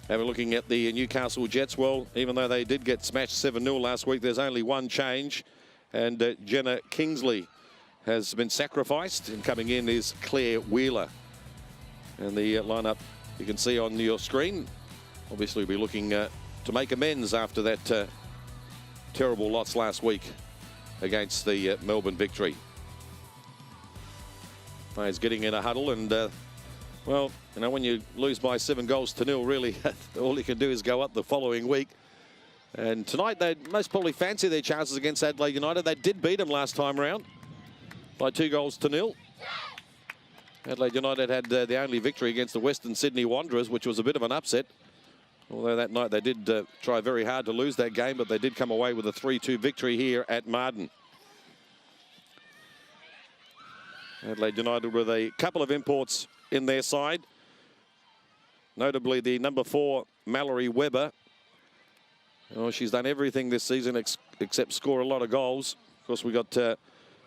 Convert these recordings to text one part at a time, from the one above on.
Looking at the Newcastle Jets, well, even though they did get smashed 7-0 last week, there's only one change, and Jenna Kingsley has been sacrificed, and coming in is Claire Wheeler. And the lineup you can see on your screen. Obviously, we'll be looking to make amends after that terrible loss last week against the Melbourne Victory. Players getting in a huddle, and well, you know, when you lose by 7-0, really, all you can do is go up the following week. And tonight, they'd most probably fancy their chances against Adelaide United. They did beat them last time round by 2-0. Adelaide United had the only victory against the Western Sydney Wanderers, which was a bit of an upset. Although that night they did try very hard to lose that game, but they did come away with a 3-2 victory here at Marden. Adelaide United with a couple of imports in their side. Notably the number 4, Mallory Weber. Oh, she's done everything this season except score a lot of goals. Of course, we got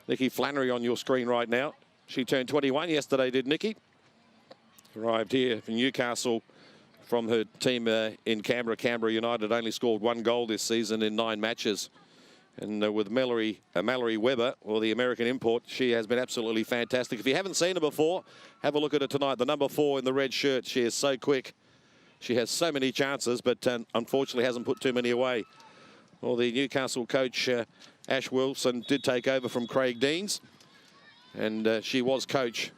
Nikki Flannery on your screen right now. She turned 21 yesterday, did Nikki? Arrived here from Newcastle from her team in Canberra. Canberra United only scored 1 goal this season in 9 matches. And with Mallory Weber, or the American import, she has been absolutely fantastic. If you haven't seen her before, have a look at her tonight. The number 4 in the red shirt. She is so quick. She has so many chances, but unfortunately hasn't put too many away. Well, the Newcastle coach, Ash Wilson, did take over from Craig Deans. And she was coach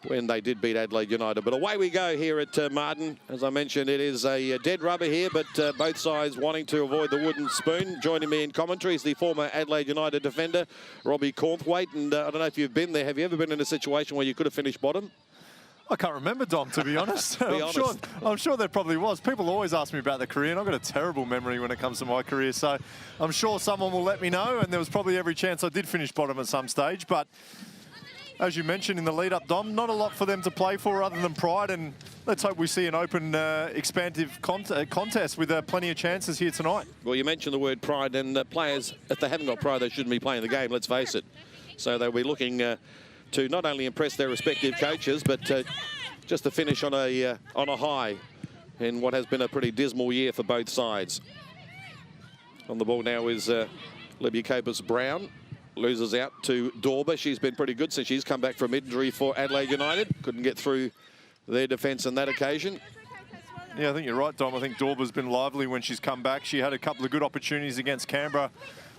when they did beat Adelaide United. But away we go here at Marden. As I mentioned, it is a dead rubber here, but both sides wanting to avoid the wooden spoon. Joining me in commentary is the former Adelaide United defender, Robbie Cornthwaite. And I don't know if you've been there. Have you ever been in a situation where you could have finished bottom? I can't remember, Dom, to be honest. I'm sure there probably was. People always ask me about the career, and I've got a terrible memory when it comes to my career. So I'm sure someone will let me know, and there was probably every chance I did finish bottom at some stage. But as you mentioned in the lead-up, Dom, not a lot for them to play for other than pride, and let's hope we see an open, expansive contest with plenty of chances here tonight. Well, you mentioned the word pride, and players, if they haven't got pride, they shouldn't be playing the game, let's face it. So they'll be looking to not only impress their respective coaches, but just to finish on a high in what has been a pretty dismal year for both sides. On the ball now is Libby Copus-Brown. Loses out to Dorber. She's been pretty good since she's come back from injury for Adelaide United. Couldn't get through their defence on that occasion. Yeah, I think you're right, Dom. I think Dorber's been lively when she's come back. She had a couple of good opportunities against Canberra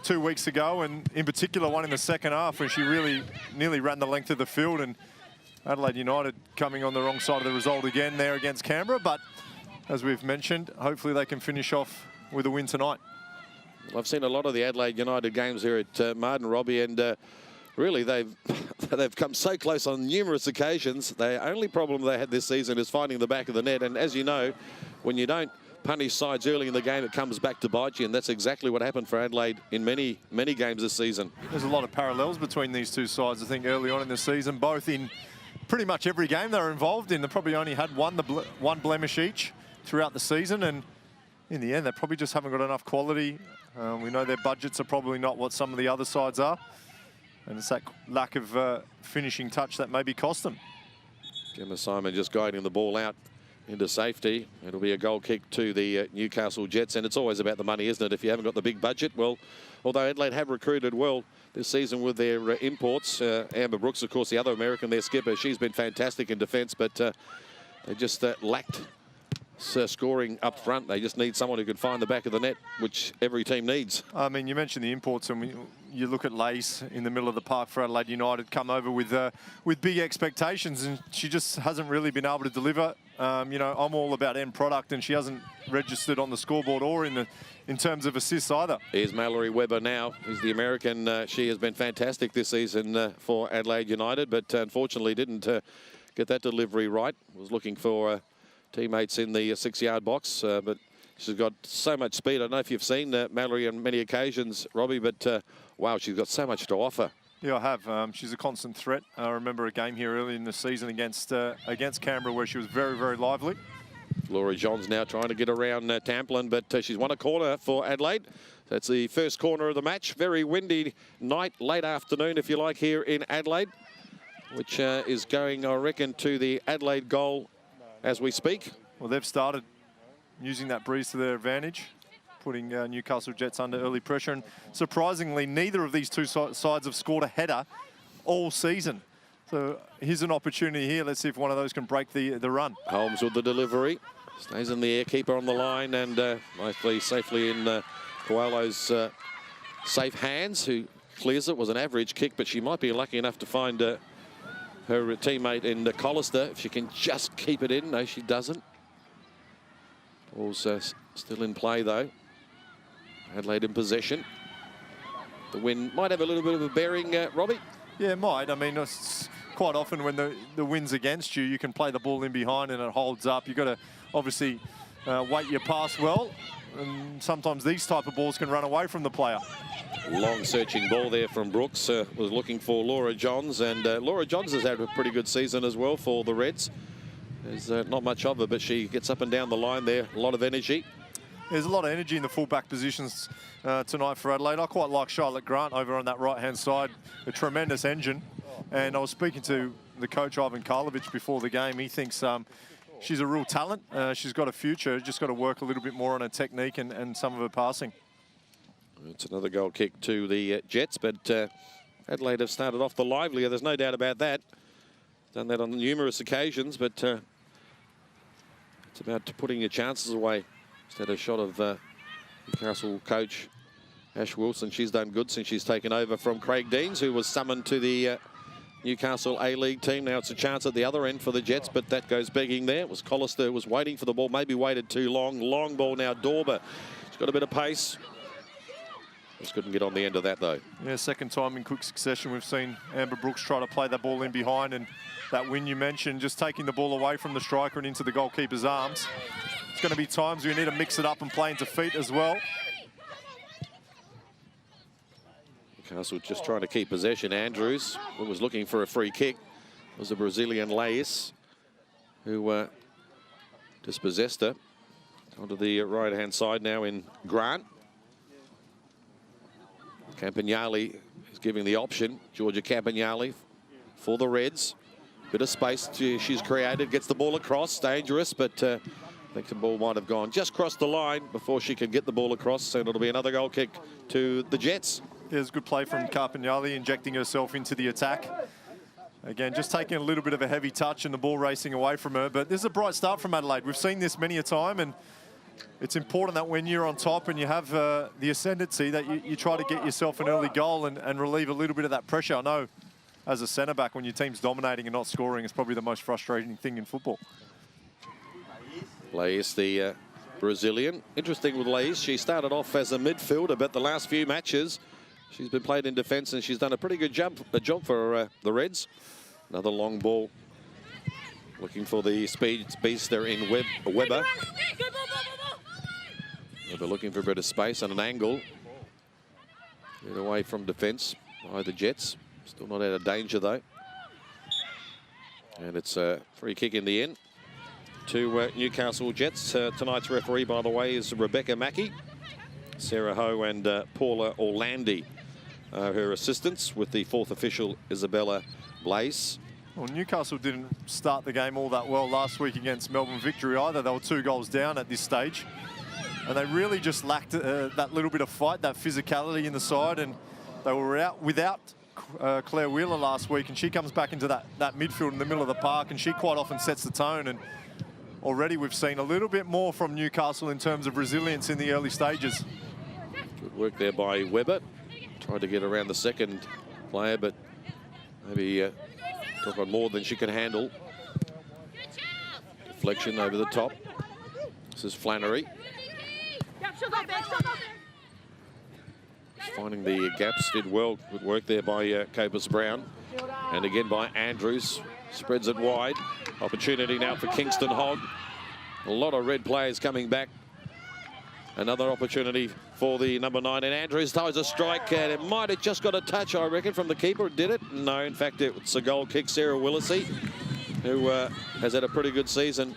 2 weeks ago, and in particular one in the second half when she really nearly ran the length of the field, and Adelaide United coming on the wrong side of the result again there against Canberra. But as we've mentioned, hopefully they can finish off with a win tonight. I've seen a lot of the Adelaide United games here at Marden, Robbie, and really they've come so close on numerous occasions. The only problem they had this season is finding the back of the net, and as you know, when you don't punish sides early in the game, it comes back to bite you, and that's exactly what happened for Adelaide in many games this season. There's a lot of parallels between these two sides, I think, early on in the season, both in pretty much every game they were involved in. They probably only had one blemish each throughout the season, and in the end, they probably just haven't got enough quality. We know their budgets are probably not what some of the other sides are, and it's that lack of finishing touch that maybe cost them. Gemma Simon just guiding the ball out into safety. It'll be a goal kick to the Newcastle Jets, and it's always about the money, isn't it? If you haven't got the big budget, well, although Adelaide have recruited well this season with their imports, Amber Brooks, of course, the other American, their skipper, she's been fantastic in defence, but they just lacked scoring up front. They just need someone who can find the back of the net, which every team needs. I mean, you mentioned the imports, and you look at Lace in the middle of the park for Adelaide United, come over with big expectations, and she just hasn't really been able to deliver. You know, I'm all about end product, and she hasn't registered on the scoreboard or in terms of assists either. Here's Mallory Weber now. He's the American. She has been fantastic this season for Adelaide United, but unfortunately didn't get that delivery right. Was looking for teammates in the 6-yard box, but she's got so much speed. I don't know if you've seen Mallory on many occasions, Robbie, but wow, she's got so much to offer. Yeah, I have. She's a constant threat. I remember a game here early in the season against Canberra where she was very, very lively. Laura Johns now trying to get around Tamplin, but she's won a corner for Adelaide. That's the first corner of the match. Very windy night, late afternoon, if you like, here in Adelaide, which is going, I reckon, to the Adelaide goal as we speak. Well, they've started using that breeze to their advantage, putting Newcastle Jets under early pressure. And surprisingly, neither of these two sides have scored a header all season. So here's an opportunity here. Let's see if one of those can break the run. Holmes with the delivery. Stays in the air, keeper on the line, and nicely, safely in Coelho's safe hands, who clears it. Was an average kick, but she might be lucky enough to find her teammate in Collister. If she can just keep it in. No, she doesn't. Ball's still in play, though. Adelaide in possession. The wind might have a little bit of a bearing, Robbie. Yeah, it might. I mean, it's quite often when the wind's against you, you can play the ball in behind and it holds up. You've got to obviously weight your pass well. And sometimes these type of balls can run away from the player. Long searching ball there from Brooks. Was looking for Laura Johns. And Laura Johns has had a pretty good season as well for the Reds. There's not much of her, but she gets up and down the line there. A lot of energy. There's a lot of energy in the fullback positions tonight for Adelaide. I quite like Charlotte Grant over on that right-hand side. A tremendous engine. And I was speaking to the coach, Ivan Karlovic, before the game. He thinks she's a real talent. She's got a future. Just got to work a little bit more on her technique and some of her passing. It's another goal kick to the Jets, but Adelaide have started off the livelier. There's no doubt about that. Done that on numerous occasions, but it's about putting your chances away. Just had a shot of Newcastle coach Ash Wilson. She's done good since she's taken over from Craig Deans, who was summoned to the Newcastle A-League team. Now it's a chance at the other end for the Jets, but that goes begging there. It was Collister who was waiting for the ball, maybe waited too long. Long ball now, Dorber. She's got a bit of pace. Just couldn't get on the end of that, though. Yeah, second time in quick succession we've seen Amber Brooks try to play that ball in behind, and that win you mentioned, just taking the ball away from the striker and into the goalkeeper's arms. It's going to be times we need to mix it up and play into feet as well. Newcastle just trying to keep possession. Andrews, who was looking for a free kick, was a Brazilian Leis, who dispossessed her. Onto the right-hand side now in Grant. Campagnoli is giving the option. Georgia Campagnoli for the Reds. Bit of space she's created. Gets the ball across. Dangerous, but I think the ball might have gone just crossed the line before she could get the ball across. And it'll be another goal kick to the Jets. There's good play from Campagnoli, injecting herself into the attack. Again, just taking a little bit of a heavy touch and the ball racing away from her. But this is a bright start from Adelaide. We've seen this many a time, and it's important that when you're on top and you have the ascendancy, that you try to get yourself an early goal and relieve a little bit of that pressure. I know as a centre-back, when your team's dominating and not scoring, it's probably the most frustrating thing in football. Leis, the Brazilian. Interesting with Leis, she started off as a midfielder, but the last few matches, she's been played in defence and she's done a pretty good job for the Reds. Another long ball. Looking for the speedster in Weber. Weber looking for a bit of space and an angle. Get away from defence by the Jets. Still not out of danger, though. And it's a free kick in the end to Newcastle Jets. Tonight's referee, by the way, is Rebecca Mackey. Sarah Ho and Paula Orlandi, her assistants, with the fourth official, Isabella Blaise. Well, Newcastle didn't start the game all that well last week against Melbourne Victory either. They were 2 goals down at this stage. And they really just lacked that little bit of fight, that physicality in the side. And they were out without Claire Wheeler last week. And she comes back into that midfield in the middle of the park. And she quite often sets the tone. And already we've seen a little bit more from Newcastle in terms of resilience in the early stages. Good work there by Weber. Tried to get around the second player, but maybe took on more than she could handle. Deflection over the top. This is Flannery. Finding the gaps, did well. Good work there by Copus Brown. And again by Andrews. Spreads it wide. Opportunity now for Kingston Hogg. A lot of red players coming back. Another opportunity for the number 9. And Andrews ties a strike, and it might have just got a touch, I reckon, from the keeper. Did it? No, in fact, it's a goal kick. Sarah Willisey, who has had a pretty good season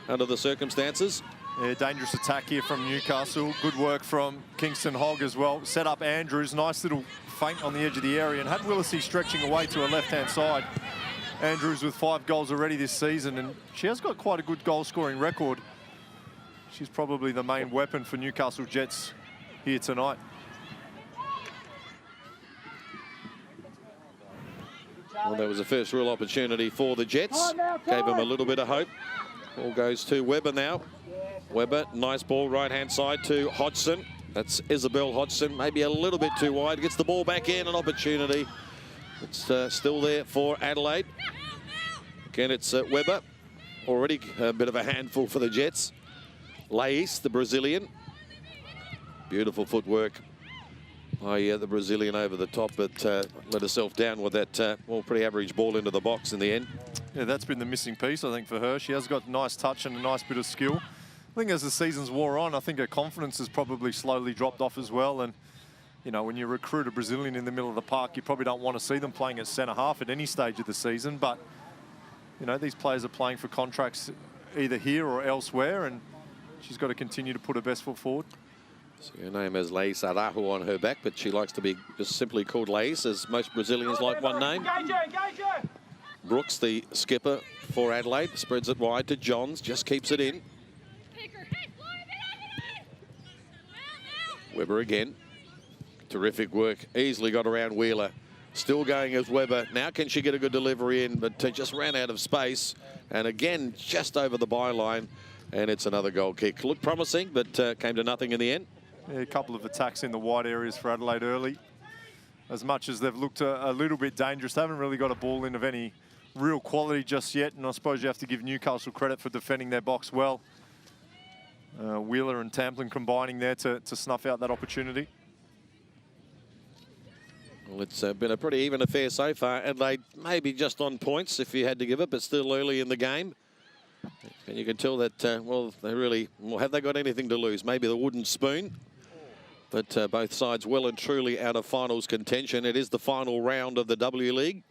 under the circumstances. Yeah, dangerous attack here from Newcastle. Good work from Kingston Hogg as well. Set up Andrews. Nice little feint on the edge of the area, and had Willisey stretching away to her left-hand side. Andrews with 5 goals already this season, and she has got quite a good goal-scoring record. she's probably the main weapon for Newcastle Jets here tonight. Well, that was the first real opportunity for the Jets. Gave them a little bit of hope. Ball goes to Weber now. Weber, nice ball, right-hand side to Hodgson. That's Isabel Hodgson, maybe a little bit too wide. Gets the ball back in, an opportunity. It's still there for Adelaide. Again, it's Weber. Already a bit of a handful for the Jets. Lais, the Brazilian. Beautiful footwork by the Brazilian over the top, but let herself down with that well, pretty average ball into the box in the end. Yeah, that's been the missing piece, I think, for her. She has got nice touch and a nice bit of skill. I think as the seasons wore on, I think her confidence has probably slowly dropped off as well. And, you know, when you recruit a Brazilian in the middle of the park, you probably don't want to see them playing at centre half at any stage of the season. But, you know, these players are playing for contracts either here or elsewhere, and she's got to continue to put her best foot forward. So her name is Lais Arahu on her back, but she likes to be just simply called Lais, as most Brazilians like one name. Brooks, the skipper for Adelaide, spreads it wide to Johns, just keeps it in. Weber again. Terrific work. Easily got around Wheeler. Still going as Weber. Now can she get a good delivery in, but just ran out of space. And again, just over the byline. And it's another goal kick. Looked promising, but came to nothing in the end. Yeah, a couple of attacks in the wide areas for Adelaide early. As much as they've looked a little bit dangerous, they haven't really got a ball in of any real quality just yet. And I suppose you have to give Newcastle credit for defending their box well. Wheeler and Tamplin combining there to snuff out that opportunity. Well, it's been a pretty even affair so far. Adelaide maybe just on points if you had to give it, but still early in the game. And you can tell that, well, they really, well, have they got anything to lose? Maybe the wooden spoon. But both sides well and truly out of finals contention. It is the final round of the W League.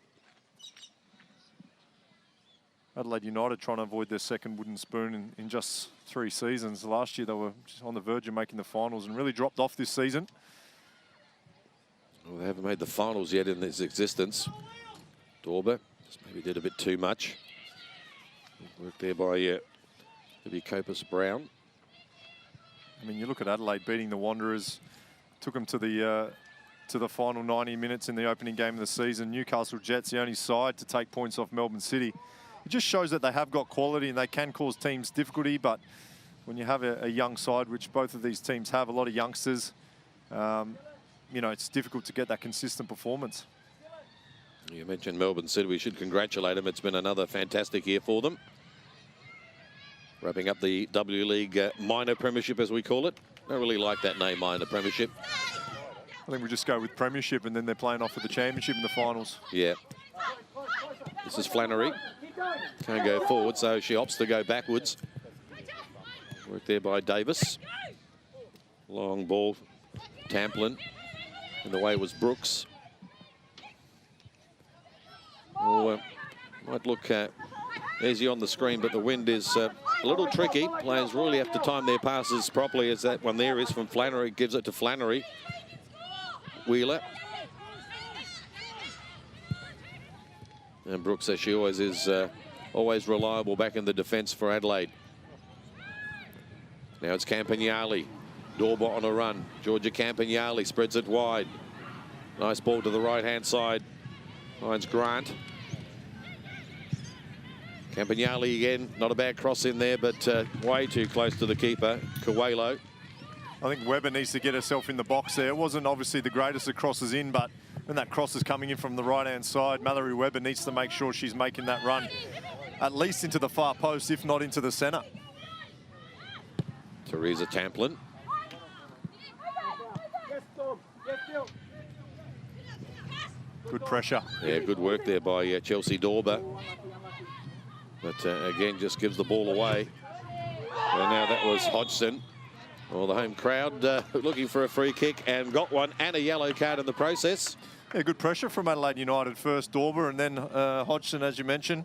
Adelaide United trying to avoid their second wooden spoon in just 3 seasons. Last year they were just on the verge of making the finals and really dropped off this season. Well, they haven't made the finals yet in its existence. Dorber just maybe did a bit too much. Work there by Libby Copus-Brown. I mean, you look at Adelaide beating the Wanderers, took them to the final 90 minutes in the opening game of the season. Newcastle Jets, the only side to take points off Melbourne City. It just shows that they have got quality and they can cause teams difficulty, but when you have a young side, which both of these teams have, a lot of youngsters, you know, it's difficult to get that consistent performance. You mentioned Melbourne City. We should congratulate them. It's been another fantastic year for them. Wrapping up the W League minor premiership, as we call it. I don't really like that name, minor premiership. I think we just go with premiership and then they're playing off for the championship in the finals. Yeah. This is Flannery. Can't go forward, so she opts to go backwards. Work there by Davis. Long ball, Tamplin. And the way was Brooks. Oh, might look easy on the screen, but the wind is a little tricky. Players really have to time their passes properly, as that one there is from Flannery. Gives it to Flannery. Wheeler. And Brooks, as she always is, always reliable back in the defence for Adelaide. Now it's Campagnoli. Dorber on a run. Georgia Campagnoli spreads it wide. Nice ball to the right-hand side. Finds Grant. Campagnoli again. Not a bad cross in there, but way too close to the keeper, Coelho. I think Weber needs to get herself in the box there. It wasn't obviously the greatest of crosses in, but when that cross is coming in from the right-hand side, Mallory Weber needs to make sure she's making that run at least into the far post, if not into the centre. Teresa Tamplin. Good pressure. Yeah, good work there by Chelsea Dorber. But again, just gives the ball away. And now that was Hodgson. Well, the home crowd looking for a free kick and got one, and a yellow card in the process. Yeah, good pressure from Adelaide United. First Dorber and then Hodgson, as you mentioned.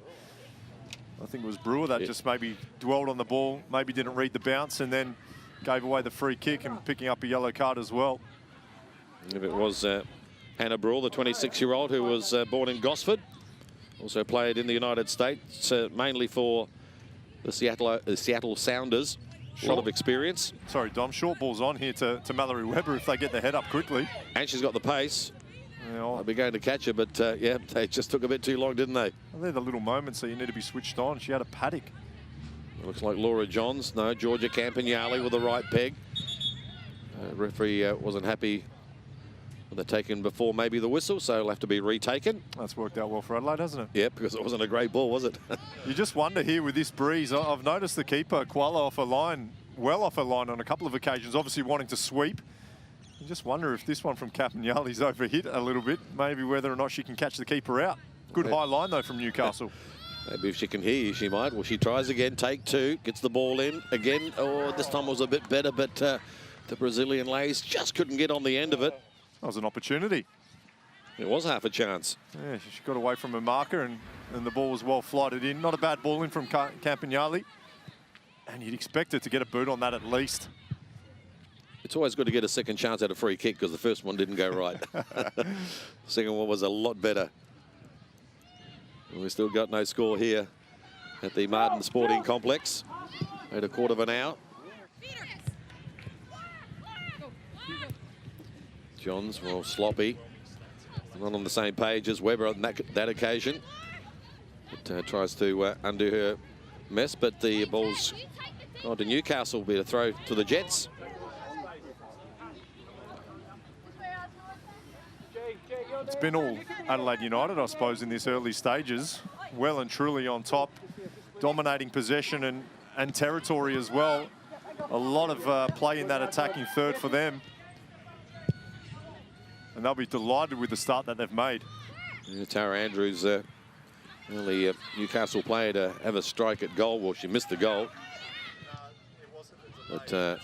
I think it was Brewer that just maybe dwelled on the ball, maybe didn't read the bounce, and then gave away the free kick and picking up a yellow card as well. If it was Hannah Brewer, the 26-year-old who was born in Gosford, also played in the United States, mainly for the Seattle Sounders. A lot of experience. Sorry, Dom. Short ball's on here to Mallory Weber if they get the head up quickly. And she's got the pace. Yeah, I'll be going to catch her, but yeah, they just took a bit too long, didn't they? Well, they're the little moments that you need to be switched on. She had a paddock. It looks like Laura Johns. No, Georgia Campagnoli with the right peg. Referee wasn't happy with the taken before maybe the whistle, so it'll have to be retaken. That's worked out well for Adelaide, hasn't it? Yeah, because it wasn't a great ball, was it? You just wonder here with this breeze. I've noticed the keeper, Koala, off her line, well off her line on a couple of occasions, obviously wanting to sweep. You just wonder if this one from Campagnoli's overhit a little bit, maybe whether or not she can catch the keeper out. Good high line, though, from Newcastle. Maybe if she can hear you, she might. Well, she tries again, take two, gets the ball in again. Oh, this time was a bit better, but the Brazilian Lays just couldn't get on the end of it. That was an opportunity. It was half a chance. Yeah, she got away from her marker and the ball was well flighted in. Not a bad ball in from Campagnoli. And you'd expect her to get a boot on that at least. It's always good to get a second chance at a free kick because the first one didn't go right. The second one was a lot better. And we've still got no score here at the Martin Sporting Complex. At a quarter of an hour. Johns, well, sloppy. Not on the same page as Weber on that occasion. But, tries to undo her mess, but the ball's gone to Newcastle. Will be a throw to the Jets. It's been all Adelaide United, I suppose, in this early stages. Well and truly on top, dominating possession and territory as well. A lot of play in that attacking third for them. And they'll be delighted with the start that they've made. Yeah, Tara Andrews, really Newcastle player to have a strike at goal. Well, she missed the goal. But as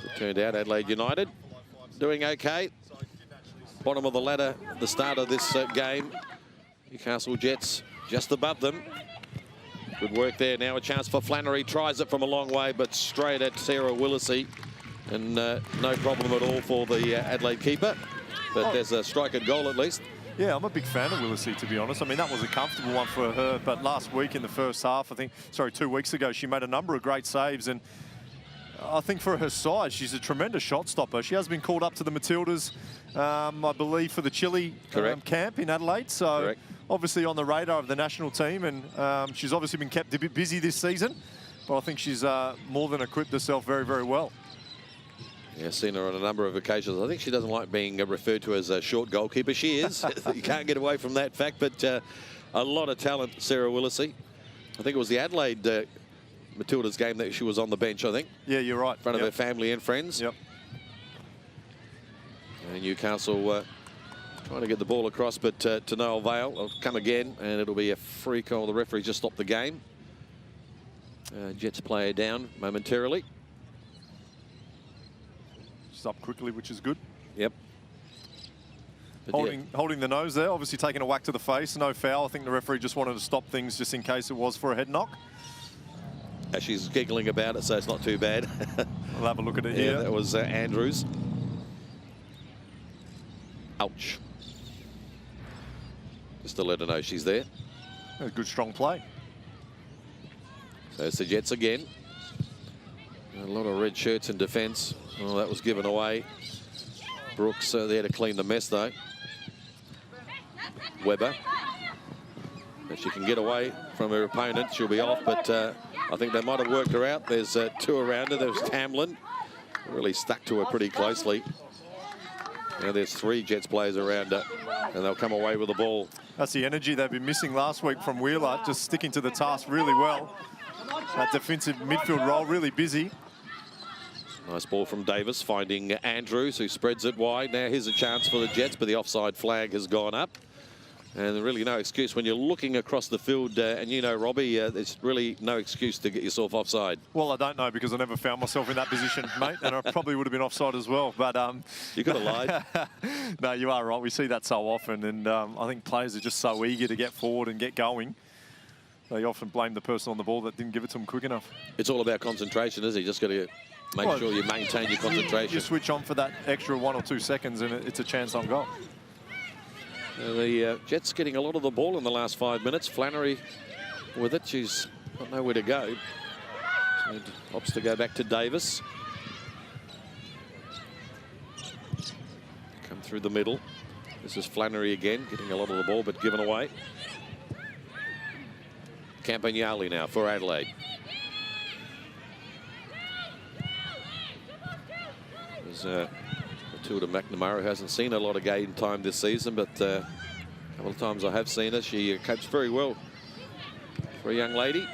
it turned out, Adelaide United doing okay. Bottom of the ladder at the start of this game. Newcastle Jets just above them. Good work there. Now a chance for Flannery. Tries it from a long way, but straight at Sarah Willisey. And no problem at all for the Adelaide keeper. But there's a strike at goal at least. Yeah, I'm a big fan of Willisey, to be honest. I mean, that was a comfortable one for her. But last week in the first half, I think, sorry, 2 weeks ago, she made a number of great saves. And I think for her size, she's a tremendous shot stopper. She has been called up to the Matildas, I believe, for the Chile camp in Adelaide. So obviously on the radar of the national team. And she's obviously been kept a bit busy this season. But I think she's more than equipped herself very, very well. Yeah, seen her on a number of occasions. I think she doesn't like being referred to as a short goalkeeper. She is. You can't get away from that fact. But a lot of talent, Sarah Willisey. I think it was the Adelaide Matilda's game that she was on the bench, I think. Yeah, you're right. In front of her family and friends. Yep. And Newcastle trying to get the ball across, but to no avail. It'll come again, and it'll be a free call. The referee just stopped the game. Jets player down momentarily. She's up quickly, which is good. Yep. But holding the nose there, obviously taking a whack to the face. No foul. I think the referee just wanted to stop things just in case it was for a head knock. She's giggling about it, so it's not too bad. I'll have a look at it here. Yeah, that was Andrews. Ouch. Just to let her know she's there. A good, strong play. So it's the Jets again. A lot of red shirts in defence. Well, that was given away. Brooks there to clean the mess, though. Weber. If she can get away from her opponent, she'll be off, but I think they might have worked her out. There's two around her. There's Tamlin. Really stuck to her pretty closely. Now there's 3 Jets players around her, and they'll come away with the ball. That's the energy they've been missing last week from Wheeler, just sticking to the task really well. That defensive midfield role, really busy. Nice ball from Davis, finding Andrews, who spreads it wide. Now here's a chance for the Jets, but the offside flag has gone up. And there's really no excuse when you're looking across the field, and you know, Robbie, there's really no excuse to get yourself offside. Well, I don't know, because I never found myself in that position, mate, and I probably would have been offside as well. But you could have lied. No, you are right. We see that so often, and I think players are just so eager to get forward and get going. They often blame the person on the ball that didn't give it to them quick enough. It's all about concentration, isn't it? You just got to make sure you maintain your concentration. You switch on for that extra 1 or 2 seconds, and it's a chance on goal. The Jets getting a lot of the ball in the last 5 minutes. Flannery with it. She's got nowhere to go. And opts to go back to Davis. Come through the middle. This is Flannery again, getting a lot of the ball, but given away. Campagnoli now for Adelaide. There's Matilda McNamara, who hasn't seen a lot of game time this season, but a couple of times I have seen her. She copes very well for a young lady.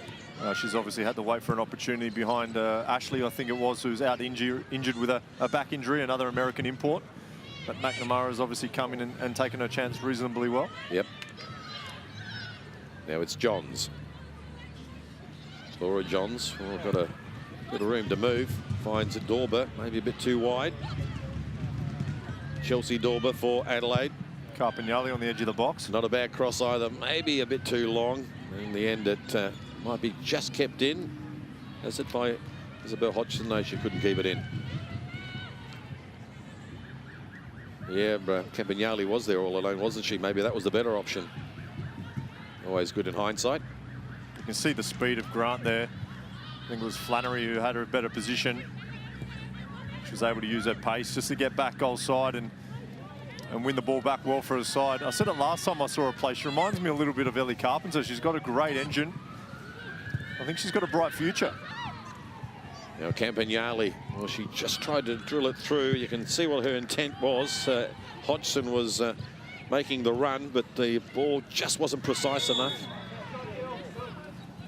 She's obviously had to wait for an opportunity behind Ashley, I think it was, who's out injured with a back injury, another American import. But McNamara has obviously come in and taken her chance reasonably well. Yep. Now it's Johns. Laura Johns, got a bit of room to move. Finds it Dorber, maybe a bit too wide. Chelsea Dorber for Adelaide. Campagnoli on the edge of the box. Not a bad cross either, maybe a bit too long. In the end, it might be just kept in. As it by Isabel Hodgson, no, she couldn't keep it in. Yeah, Campagnoli was there all alone, wasn't she? Maybe that was the better option. Always good in hindsight. You can see the speed of Grant there. I think it was Flannery who had her a better position. She was able to use her pace just to get back goal side and win the ball back well for her side. I said it last time I saw her play. She reminds me a little bit of Ellie Carpenter. She's got a great engine. I think she's got a bright future. Now Campagnoli, well, she just tried to drill it through. You can see what her intent was. Hodgson was making the run, but the ball just wasn't precise enough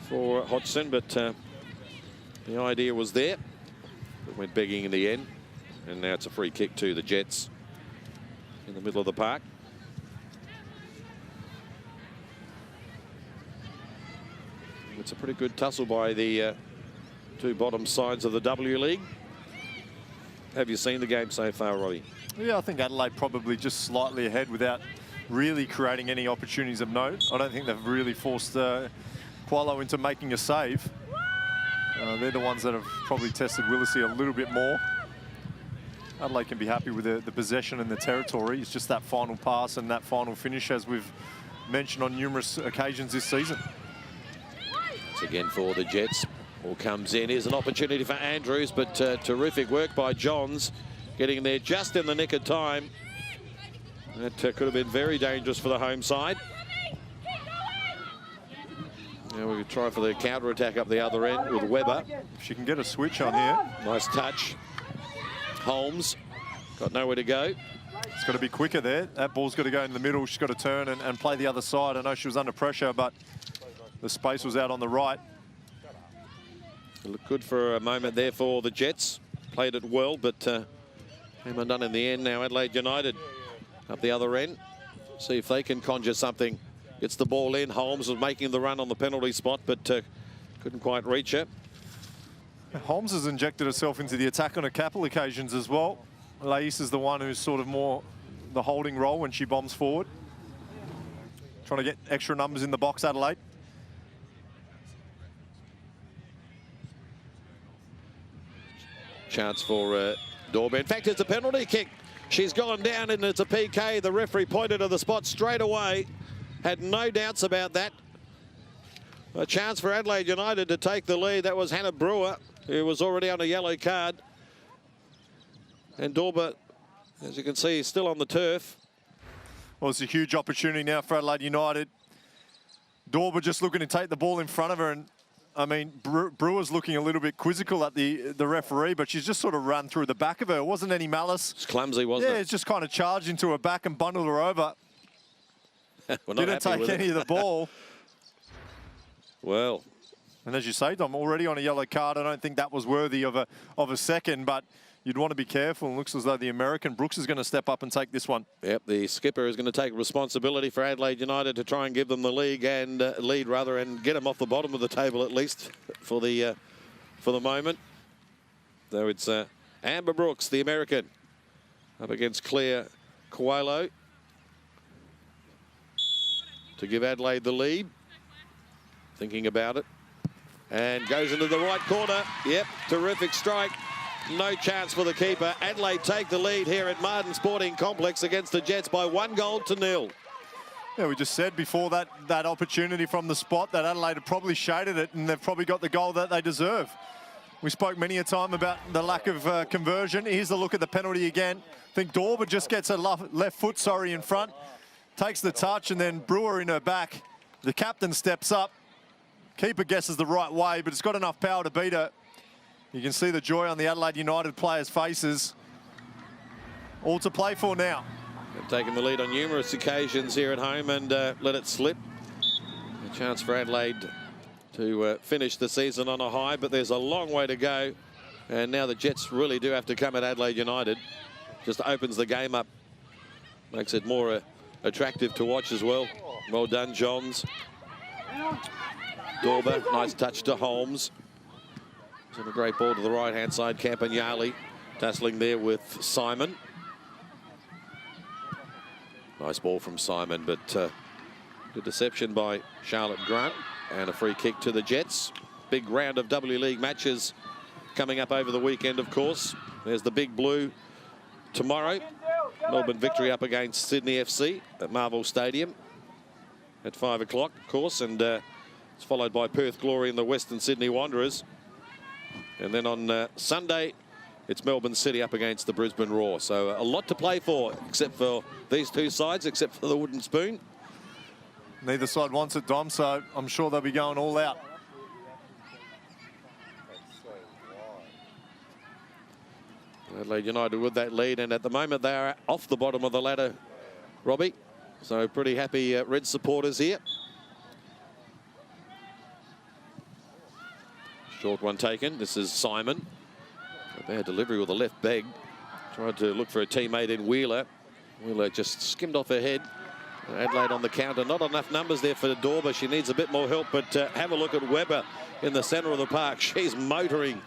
for Hodgson, but the idea was there. It went begging in the end, and now it's a free kick to the Jets in the middle of the park. It's a pretty good tussle by the two bottom sides of the W League. Have you seen the game so far, Robbie? Yeah, I think Adelaide probably just slightly ahead without really creating any opportunities of note. I don't think they've really forced Qualo into making a save. They're the ones that have probably tested Willisey a little bit more. Adelaide can be happy with the possession and the territory. It's just that final pass and that final finish, as we've mentioned on numerous occasions this season. It's again for the Jets. Ball comes in. Here's an opportunity for Andrews, but terrific work by Johns, getting there just in the nick of time. That could have been very dangerous for the home side. Now we try for the counter-attack up the other end with Weber. If she can get a switch on here. Nice touch. Holmes got nowhere to go. It's got to be quicker there. That ball's got to go in the middle. She's got to turn and play the other side. I know she was under pressure, but the space was out on the right. It looked good for a moment there for the Jets. Played it well, but came undone in the end. Now Adelaide United up the other end. See if they can conjure something. Gets the ball in. Holmes was making the run on the penalty spot, but couldn't quite reach it. Holmes has injected herself into the attack on a couple occasions as well. Lais is the one who's sort of more the holding role when she bombs forward. Trying to get extra numbers in the box, Adelaide. Chance for Dorber. In fact, it's a penalty kick. She's gone down and it's a PK. The referee pointed to the spot straight away. Had no doubts about that. A chance for Adelaide United to take the lead. That was Hannah Brewer, who was already on a yellow card. And Dorber, as you can see, is still on the turf. Well, it's a huge opportunity now for Adelaide United. Dorber just looking to take the ball in front of her, and I mean, Brewer's looking a little bit quizzical at the referee, but she's just sort of run through the back of her. It wasn't any malice. It's clumsy, wasn't it? Yeah, it's just kind of charged into her back and bundled her over. Didn't take any of the ball. Well. And as you say, Dom, already on a yellow card. I don't think that was worthy of a second, but you'd want to be careful. It looks as though the American Brooks is going to step up and take this one. Yep, the skipper is going to take responsibility for Adelaide United to try and give them the lead and get them off the bottom of the table at least for the moment. Though it's Amber Brooks, the American, up against Claire Coelho to give Adelaide the lead. Thinking about it, and goes into the right corner. Yep, terrific strike. No chance for the keeper. Adelaide take the lead here at Martin Sporting Complex against the Jets by 1-0. Yeah, we just said before that opportunity from the spot that Adelaide had probably shaded it, and they've probably got the goal that they deserve. We spoke many a time about the lack of conversion. Here's a look at the penalty again. I think Dorber just gets a left foot, in front, takes the touch, and then Brewer in her back. The captain steps up. Keeper guesses the right way, but it's got enough power to beat her. You can see the joy on the Adelaide United players' faces. All to play for now. They've taken the lead on numerous occasions here at home and let it slip. A chance for Adelaide to finish the season on a high, but there's a long way to go. And now the Jets really do have to come at Adelaide United. Just opens the game up. Makes it more attractive to watch as well. Well done, Johns. Dorber, nice touch to Holmes. Sent a great ball to the right-hand side. Campagnoli tussling there with Simon. Nice ball from Simon, but good deception by Charlotte Grant. And a free kick to the Jets. Big round of W League matches coming up over the weekend, of course. There's the Big Blue tomorrow. Melbourne Victory up against Sydney FC at Marvel Stadium at 5 o'clock, of course. And it's followed by Perth Glory and the Western Sydney Wanderers. And then on Sunday, it's Melbourne City up against the Brisbane Roar. So a lot to play for, except for these two sides, except for the wooden spoon. Neither side wants it, Dom, so I'm sure they'll be going all out. Adelaide United with that lead, and at the moment they are off the bottom of the ladder, Robbie. So pretty happy Red supporters here. Short one taken. This is Simon. A bad delivery with a left beg. Tried to look for a teammate in Wheeler. Wheeler just skimmed off her head. Adelaide on the counter. Not enough numbers there for Dorber. She needs a bit more help, but have a look at Weber in the centre of the park. She's motoring.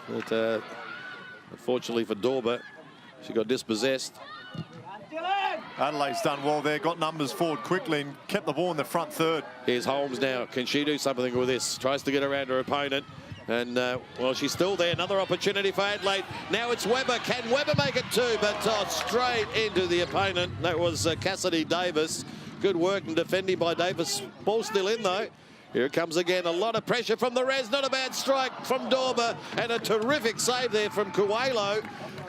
But unfortunately for Dorber, she got dispossessed. Adelaide's done well there, got numbers forward quickly and kept the ball in the front third. Here's Holmes now. Can she do something with this? Tries to get around her opponent. And, well, she's still there. Another opportunity for Adelaide. Now it's Weber. Can Weber make it two? But straight into the opponent. That was Cassidy Davis. Good work and defending by Davis. Ball still in, though. Here it comes again. A lot of pressure from the Res. Not a bad strike from Dorber. And a terrific save there from Coelho.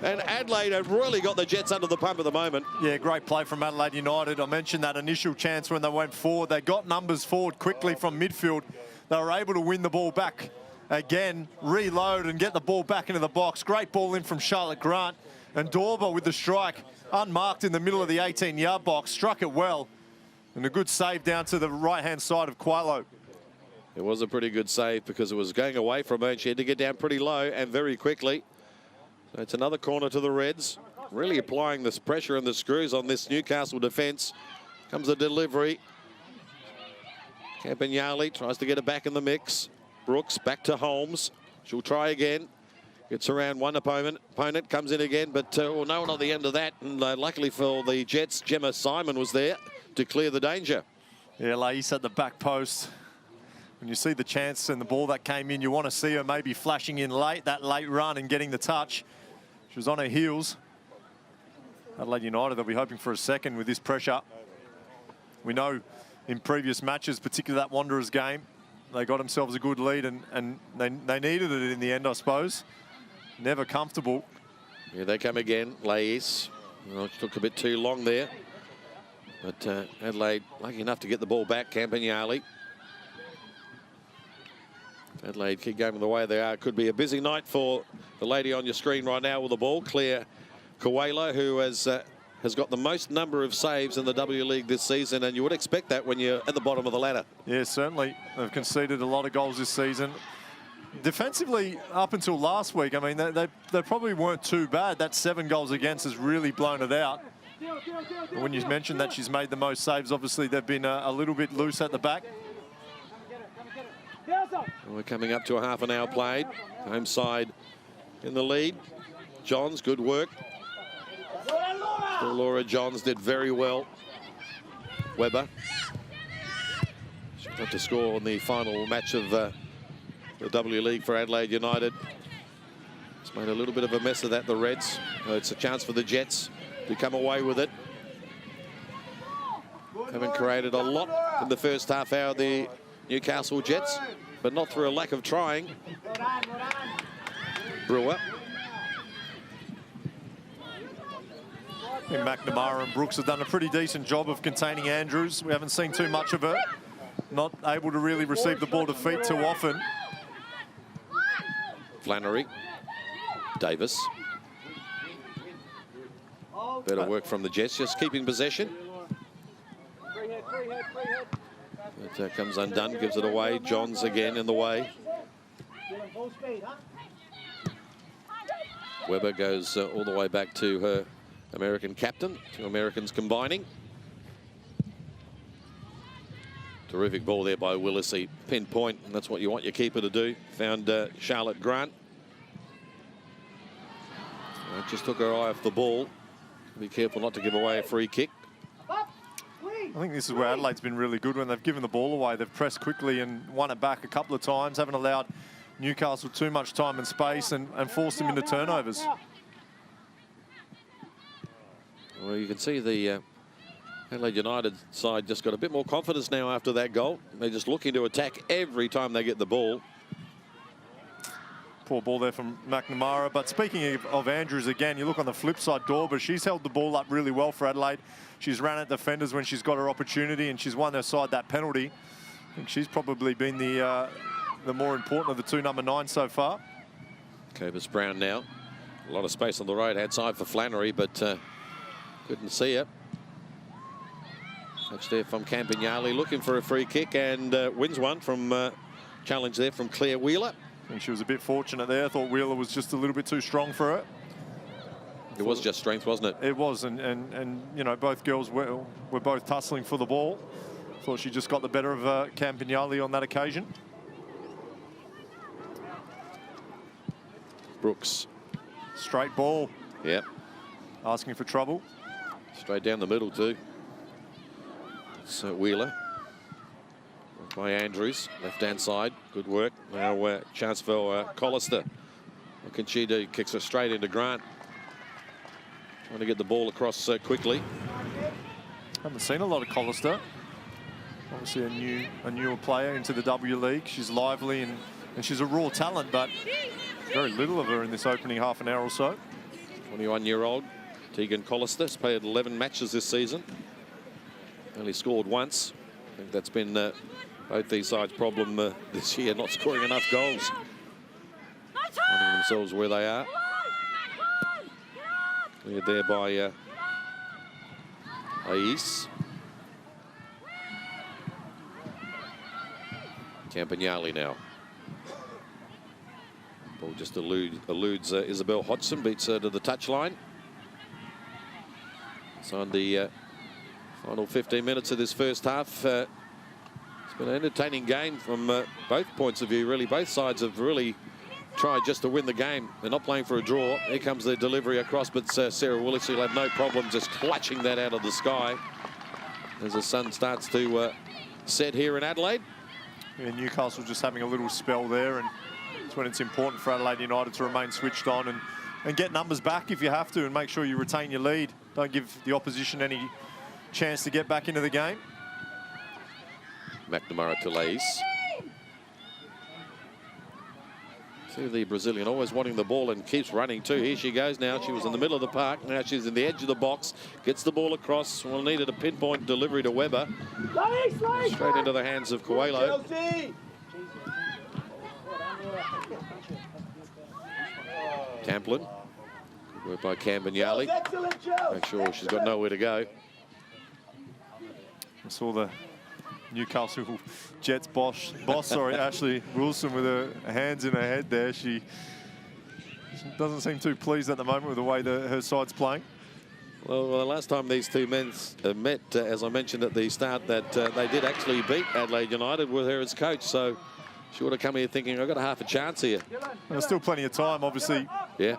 And Adelaide have really got the Jets under the pump at the moment. Yeah, great play from Adelaide United. I mentioned that initial chance when they went forward. They got numbers forward quickly from midfield. They were able to win the ball back again, reload and get the ball back into the box. Great ball in from Charlotte Grant. And Dorber with the strike, unmarked in the middle of the 18-yard box, struck it well. And a good save down to the right-hand side of Coelho. It was a pretty good save because it was going away from her and she had to get down pretty low and very quickly. So it's another corner to the Reds. Really applying this pressure and the screws on this Newcastle defence. Comes the delivery. Campagnoli tries to get it back in the mix. Brooks back to Holmes. She'll try again. Gets around one opponent. Opponent comes in again, but well, no one on the end of that. And luckily for the Jets, Gemma Simon was there to clear the danger. Yeah, Lais at the back post. When you see the chance and the ball that came in, you want to see her maybe flashing in late, that late run and getting the touch. She was on her heels. Adelaide United, they'll be hoping for a second with this pressure. We know in previous matches, particularly that Wanderers game, they got themselves a good lead and they needed it in the end, I suppose. Never comfortable. Here they come again, Lais. Well, it took a bit too long there. But Adelaide lucky enough to get the ball back, Campagnoli. Adelaide keep going the way they are. Could be a busy night for the lady on your screen right now with the ball, Claire Coelho, who has got the most number of saves in the W League this season, and you would expect that when you're at the bottom of the ladder. Yeah, certainly. They've conceded a lot of goals this season. Defensively, up until last week, I mean, they probably weren't too bad. That 7 goals against has really blown it out. And when you mentioned that she's made the most saves, obviously they've been a little bit loose at the back. We're coming up to a half an hour played. Home side in the lead. Johns, good work. Laura Johns did very well. Weber. She'll have to score on the final match of the W League for Adelaide United. It's made a little bit of a mess of that, the Reds. It's a chance for the Jets to come away with it. Haven't created a lot in the first half hour, the Newcastle Jets, but not through a lack of trying. Brewer. I think McNamara and Brooks have done a pretty decent job of containing Andrews. We haven't seen too much of her. Not able to really receive the ball to feet too often. Flannery. Davis. Better work from the Jets, just keeping possession. It comes undone, gives it away. Johns again in the way. Weber goes all the way back to her American captain. 2 Americans combining. Terrific ball there by Willesee. Pinpoint, and that's what you want your keeper to do. Found Charlotte Grant. Just took her eye off the ball. Be careful not to give away a free kick. I think this is where Adelaide's been really good. When they've given the ball away, they've pressed quickly and won it back a couple of times. Haven't allowed Newcastle too much time and space and forced them into turnovers. Well, you can see the Adelaide United side just got a bit more confidence now after that goal. They're just looking to attack every time they get the ball. Poor ball there from McNamara. But speaking of Andrews again, you look on the flip side, Dorber, she's held the ball up really well for Adelaide. She's ran at defenders when she's got her opportunity, and she's won her side that penalty. I think she's probably been the more important of the 2 number 9s so far. Cobus Brown now. A lot of space on the right-hand side for Flannery, but couldn't see it. Touch there from Campagnoli, looking for a free kick, and wins one from challenge there from Claire Wheeler. And she was a bit fortunate there. I thought Wheeler was just a little bit too strong for her. It was just strength, wasn't it? It was, and you know, both girls were both tussling for the ball. Thought she just got the better of Campagnoli on that occasion. Brooks. Straight ball. Yep. Asking for trouble. Straight down the middle too. So Wheeler. By Andrews, left-hand side. Good work. Now chance for Collister. What can she do? Kicks her straight into Grant. Trying to get the ball across quickly. Haven't seen a lot of Collister. Obviously a newer player into the W League. She's lively and she's a raw talent, but very little of her in this opening half an hour or so. 21-year-old Tegan Collister has played 11 matches this season. Only scored once. I think that's been both these sides' problem this year, not scoring enough goals. Finding themselves where they are. Cleared there by Ais. Campagnoli now. Ball just eludes Isabel Hodgson, beats her to the touchline. So in the final 15 minutes of this first half, it's been an entertaining game from both points of view, really. Both sides have really tried just to win the game. They're not playing for a draw. Here comes the delivery across, but Sarah Willesee will have no problem just clutching that out of the sky as the sun starts to set here in Adelaide. Yeah, Newcastle just having a little spell there, and it's when it's important for Adelaide United to remain switched on and get numbers back if you have to, and make sure you retain your lead. Don't give the opposition any chance to get back into the game. McNamara to Lace. See the Brazilian always wanting the ball and keeps running too. Here she goes now. She was in the middle of the park. Now she's in the edge of the box. Gets the ball across. Well, needed a pinpoint delivery to Weber. Straight into the hands of Coelho. Tamplin. Good work by Campagnoli. Make sure she's got nowhere to go. I saw the Newcastle Jets boss, Ashley Wilson, with her hands in her head there. She doesn't seem too pleased at the moment with the way her side's playing. Well, the last time these two men met, as I mentioned at the start, that they did actually beat Adelaide United with her as coach. So she would have come here thinking, I've got a half a chance here. There's still plenty of time, obviously. Yeah.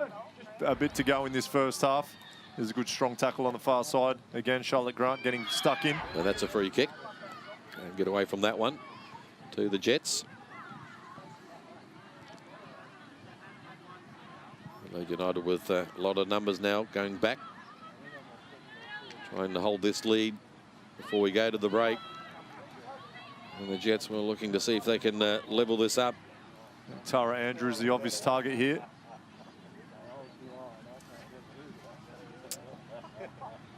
A bit to go in this first half. There's a good strong tackle on the far side. Again, Charlotte Grant getting stuck in. And that's a free kick. And get away from that one to the Jets. Adelaide United with a lot of numbers now going back. Trying to hold this lead before we go to the break. And the Jets were looking to see if they can level this up. Tara Andrews, the obvious target here.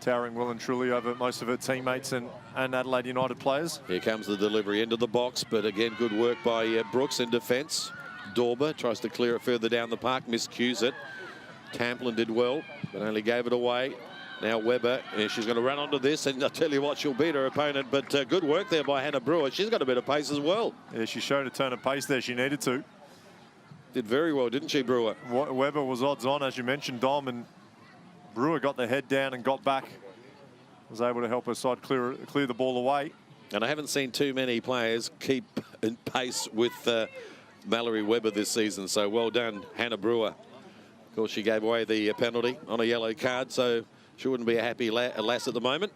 towering well and truly over most of her teammates and Adelaide United players. Here comes the delivery into the box, but again, good work by Brooks in defence. Dorber tries to clear it further down the park, miscues it. Tamplin did well, but only gave it away. Now Weber, and she's going to run onto this, and I'll tell you what, she'll beat her opponent, but good work there by Hannah Brewer. She's got a bit of pace as well. Yeah, she showed a turn of pace there. She needed to. Did very well, didn't she, Brewer? Weber was odds on, as you mentioned, Dom, and Brewer got the head down and got back. Was able to help her side clear the ball away. And I haven't seen too many players keep in pace with Mallory Weber this season, so well done, Hannah Brewer. Of course, she gave away the penalty on a yellow card, so she wouldn't be a happy lass at the moment.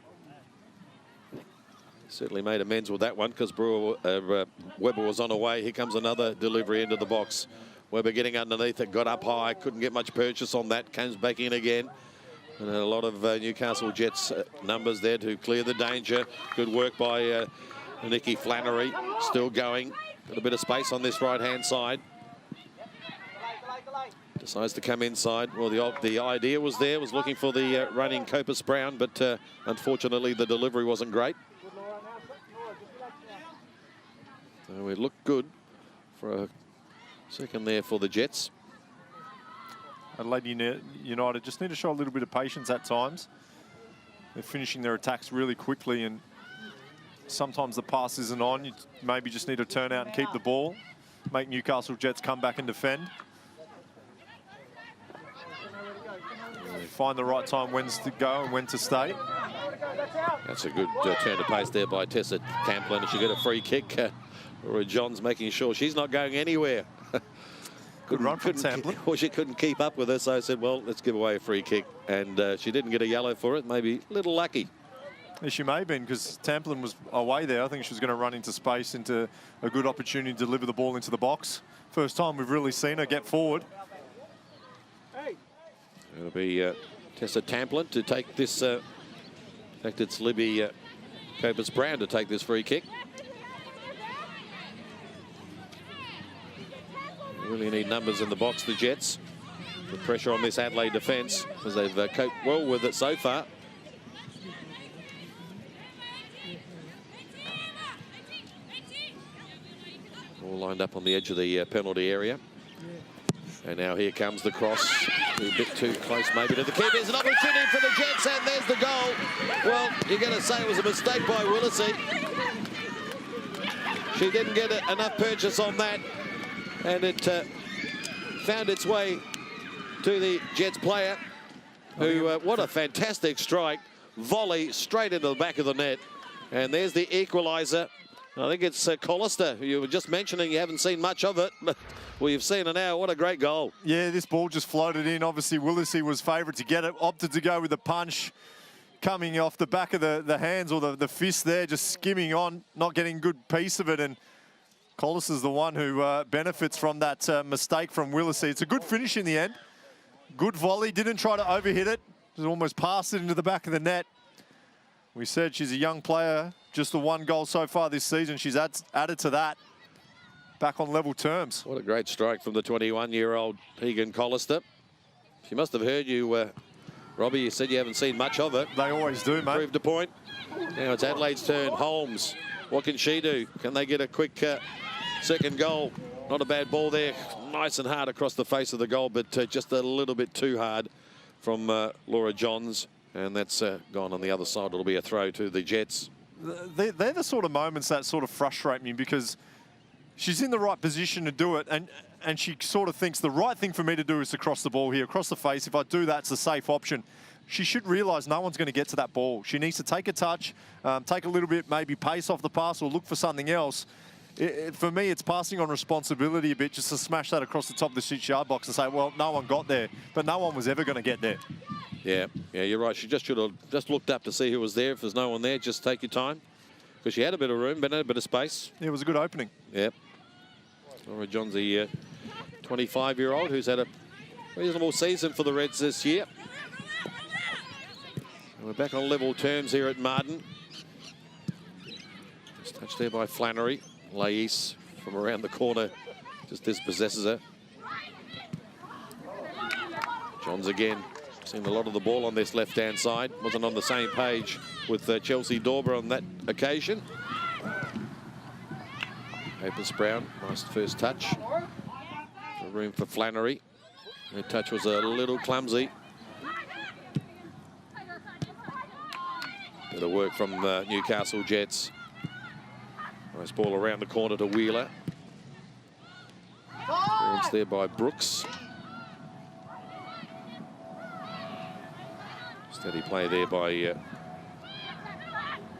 Certainly made amends with that one because Weber was on her way. Here comes another delivery into the box. Weber getting underneath it, got up high, couldn't get much purchase on that, comes back in again. And a lot of Newcastle Jets numbers there to clear the danger. Good work by Nikki Flannery, still going. Got a bit of space on this right-hand side. Decides to come inside. Well, the idea was there, was looking for the running Copus Brown, but unfortunately the delivery wasn't great. So it looked good for a second there for the Jets. Adelaide United just need to show a little bit of patience at times. They're finishing their attacks really quickly, and sometimes the pass isn't on. You maybe just need to turn out and keep the ball, make Newcastle Jets come back and defend. Find the right time when to go and when to stay. That's a good turn of pace there by Tessa Tamplin. She got a free kick. Laura Johns making sure she's not going anywhere. Good run from Tamplin. Well, she couldn't keep up with her, so I said, well, let's give away a free kick. And she didn't get a yellow for it, maybe a little lucky. Yeah, she may have been, because Tamplin was away there. I think she was going to run into space, into a good opportunity to deliver the ball into the box. First time we've really seen her get forward. It'll be Tessa Tamplin to take this. In fact, it's Libby Copus Brown to take this free kick. Really need numbers in the box, the Jets. The pressure on this Adelaide defence, as they've coped well with it so far. All lined up on the edge of the penalty area. And now here comes the cross. A bit too close maybe to the keeper. There's an opportunity for the Jets, and there's the goal. Well, you're going to say it was a mistake by Willisey. She didn't get enough purchase on that, and it found its way to the Jets player, who, what a fantastic strike. Volley straight into the back of the net. And there's the equaliser. I think it's Collister, who you were just mentioning. You haven't seen much of it, but well, you've seen it now. What a great goal. Yeah, this ball just floated in. Obviously, Willisey was favourite to get it, opted to go with the punch coming off the back of the hands, or the fist there, just skimming on, not getting a good piece of it. And Collister's the one who benefits from that mistake from Willisey. It's a good finish in the end. Good volley, didn't try to overhit it. Just almost passed it into the back of the net. We said she's a young player, just the one goal so far this season. She's added to that, back on level terms. What a great strike from the 21-year-old Tegan Collister. She must have heard you, Robbie. You said you haven't seen much of it. They always do, mate. Proved a point. Now it's Adelaide's turn. Holmes, what can she do? Can they get a quick second goal? Not a bad ball there. Nice and hard across the face of the goal, but just a little bit too hard from Laura Johns. And that's gone on the other side. It'll be a throw to the Jets. They're the sort of moments that sort of frustrate me, because she's in the right position to do it, and she sort of thinks the right thing for me to do is to cross the ball here, across the face. If I do that, it's a safe option. She should realise no one's going to get to that ball. She needs to take a touch, take a little bit, maybe pace off the pass or look for something else. For me, it's passing on responsibility a bit, just to smash that across the top of the 6-yard box and say, well, no one got there, but no one was ever going to get there. Yeah, you're right. She just should have just looked up to see who was there. If there's no one there, just take your time. Because she had a bit of room, but a bit of space. It was a good opening. Yep. Laura Johns, the 25-year-old, who's had a reasonable season for the Reds this year. And we're back on level terms here at Martin. Just touched there by Flannery. Lais from around the corner just dispossesses her. Johns again. Seen a lot of the ball on this left-hand side. Wasn't on the same page with Chelsea Dorber on that occasion. Capers Brown, nice first touch. Room for Flannery. Her touch was a little clumsy. Bit of work from the Newcastle Jets. Nice ball around the corner to Wheeler. Clearance there by Brooks. Steady play there by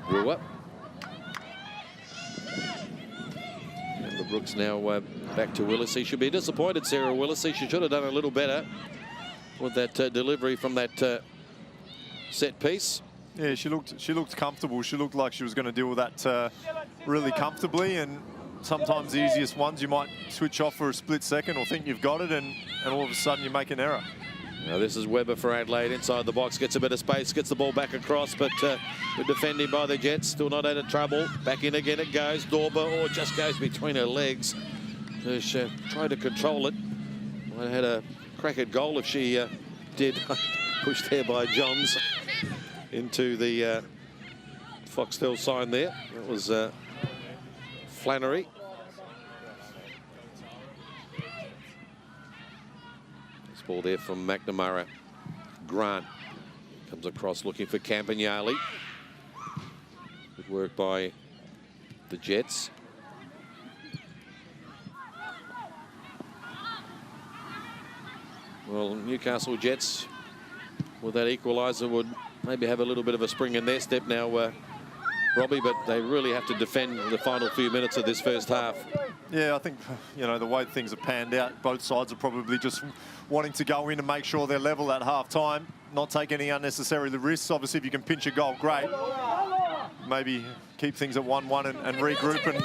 Brewer. And the Brooks now back to Willis. He should be disappointed, Sarah Willis. She should have done a little better with that delivery from that set piece. Yeah, she looked comfortable. She looked like she was going to deal with that really comfortably. And sometimes the easiest ones, you might switch off for a split second or think you've got it, and all of a sudden you make an error. Now this is Weber for Adelaide, inside the box, gets a bit of space, gets the ball back across, but good defending by the Jets, still not out of trouble. Back in again it goes. Dorber, just goes between her legs. She tried to control it. Might have had a crack at goal if she did. Pushed there by Johns into the Foxtel sign there. That was Flannery. Ball there from McNamara. Grant comes across looking for Campagnoli. Good work by the Jets. Well, Newcastle Jets with that equalizer would maybe have a little bit of a spring in their step now, Robbie, but they really have to defend the final few minutes of this first half. Yeah, I think, you know, the way things have panned out, both sides are probably just wanting to go in and make sure they're level at half-time, not take any unnecessary risks. Obviously, if you can pinch a goal, great. Maybe keep things at 1-1 and regroup and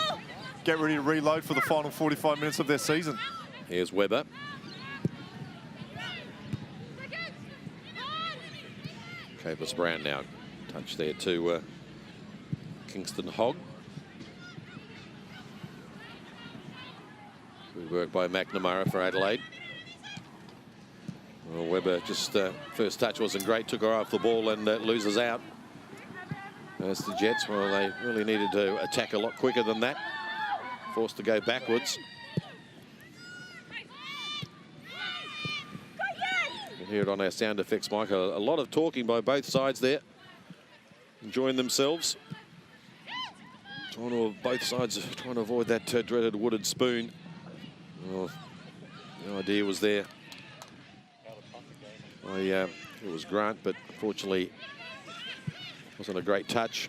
get ready to reload for the final 45 minutes of their season. Here's Weber. Capers Brown now. Touch there to Kingston Hogg. Good work by McNamara for Adelaide. Well, Weber just first touch wasn't great, took her off the ball and loses out. As the Jets, well, they really needed to attack a lot quicker than that. Forced to go backwards. You can hear it on our sound effects, Mike. A lot of talking by both sides there. Enjoying themselves. Both sides trying to avoid that dreaded wooden spoon. Well, the idea was there. It was Grant, but unfortunately wasn't a great touch.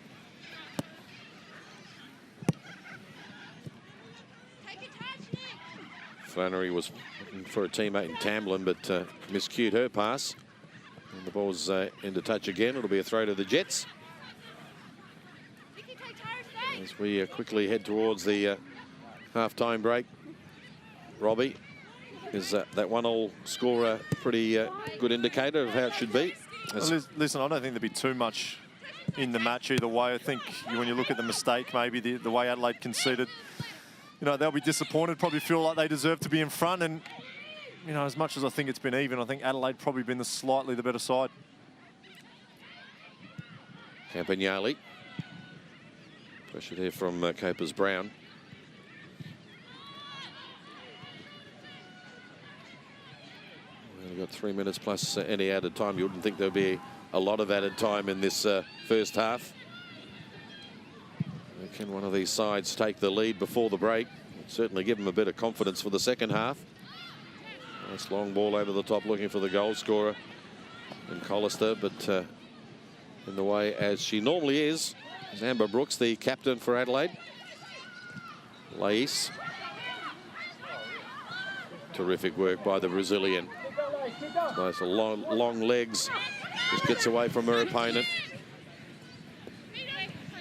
Flannery was looking for a teammate in Tamlin, but miscued her pass. And the ball's into touch again. It'll be a throw to the Jets. As we quickly head towards the half-time break. Robbie, is that 1-1 score a pretty good indicator of how it should be? Well, listen, I don't think there'd be too much in the match either way. I think when you look at the mistake, maybe the way Adelaide conceded, you know, they'll be disappointed, probably feel like they deserve to be in front. And, you know, as much as I think it's been even, I think Adelaide probably been slightly the better side. Campagnoli. Pressure there from Capers Brown. We've got 3 minutes plus any added time. You wouldn't think there'd be a lot of added time in this first half. Can one of these sides take the lead before the break? Certainly give them a bit of confidence for the second half. Nice long ball over the top looking for the goal scorer in Collister, but in the way as she normally is Amber Brooks, the captain for Adelaide. Lais. Terrific work by the Brazilian. Nice long legs. Just gets away from her opponent.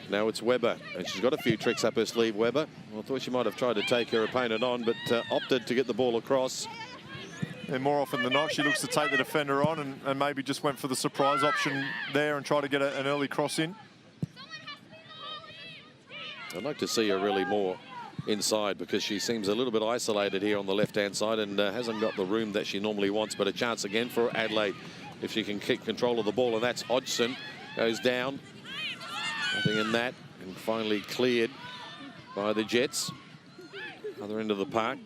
Now it's Weber, and she's got a few tricks up her sleeve, Weber. I thought she might have tried to take her opponent on, but opted to get the ball across. And more often than not, she looks to take the defender on and maybe just went for the surprise option there and try to get an early cross in. I'd like to see her really more inside because she seems a little bit isolated here on the left-hand side and hasn't got the room that she normally wants, but a chance again for Adelaide. if she can keep control of the ball, and that's Hodgson. Goes down. Nothing in that. And finally cleared by the Jets. Other end of the park.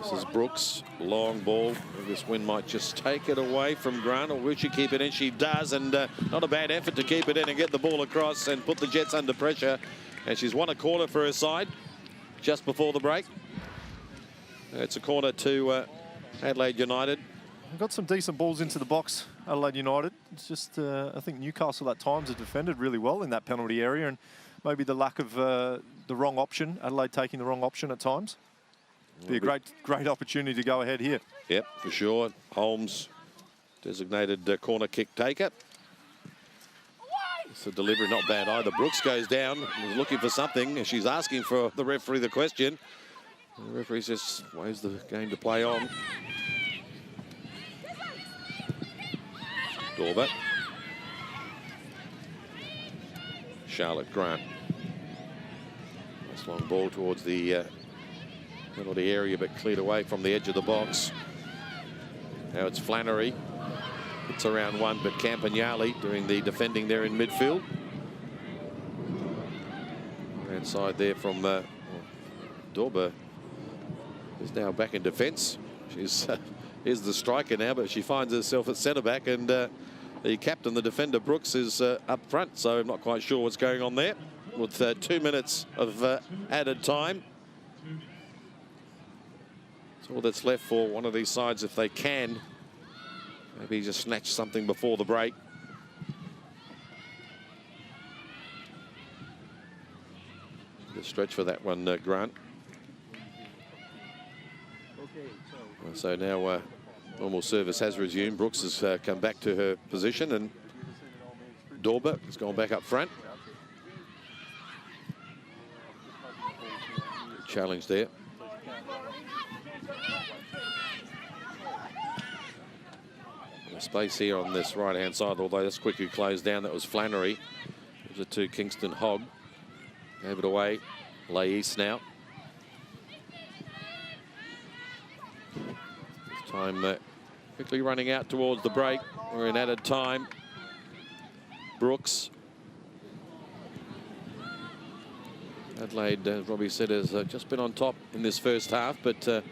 This is Brooks, long ball. This wind might just take it away from Grant, or will she keep it in? She does, and not a bad effort to keep it in and get the ball across and put the Jets under pressure. And she's won a corner for her side just before the break. It's a corner to Adelaide United. Got some decent balls into the box, Adelaide United. It's just, I think Newcastle at times have defended really well in that penalty area, and maybe the lack of the wrong option, Adelaide taking the wrong option at times. Be a great opportunity to go ahead here. Yep, for sure. Holmes, designated corner kick taker. It's a delivery, not bad either. Brooks goes down, was looking for something, and she's asking for the referee the question. The referee just waves the game to play on. Dorber. Charlotte Grant. Nice long ball towards the penalty area, but cleared away from the edge of the box. Now it's Flannery. It's around one, but Campagnoli doing the defending there in midfield. Inside there from Dorber is now back in defence. She's is the striker now, but she finds herself at centre back, and the captain, the defender Brooks, is up front. So I'm not quite sure what's going on there. With 2 minutes of added time. All that's left for one of these sides, if they can maybe just snatch something before the break. The stretch for that one, Grant. So now normal service has resumed. Brooks has come back to her position, and Dorber has gone back up front. Good challenge there. Space here on this right-hand side, although that's quickly closed down. That was Flannery. Gives it to Kingston Hogg. Gave it away. Lay East now. This time quickly running out towards the break. We're in added time. Brooks. Adelaide, as Robbie said, has just been on top in this first half, but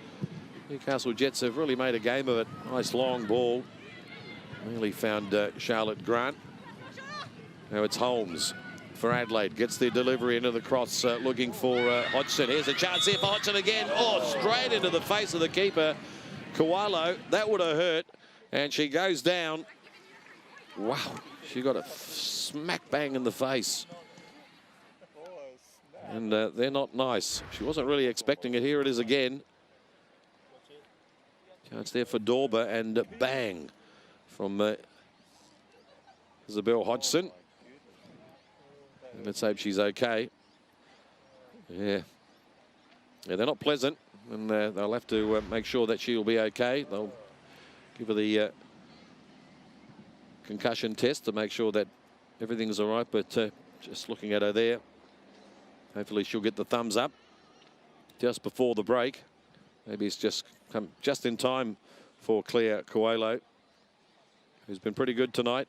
Newcastle Jets have really made a game of it. Nice long ball. Nearly found Charlotte Grant. Now it's Holmes for Adelaide. Gets the delivery into the cross, looking for Hodgson. Here's a chance here for Hodgson again. Oh, straight into the face of the keeper, Coelho. That would have hurt. And she goes down. Wow, she got a smack bang in the face. And they're not nice. She wasn't really expecting it. Here it is again. Chance there for Dorber, and bang from Isabel Hodgson. And let's hope she's okay. Yeah, they're not pleasant, and they'll have to make sure that she'll be okay. They'll give her the concussion test to make sure that everything's all right, but just looking at her there, hopefully she'll get the thumbs up just before the break. Maybe it's just come just in time for Claire Coelho, who's been pretty good tonight.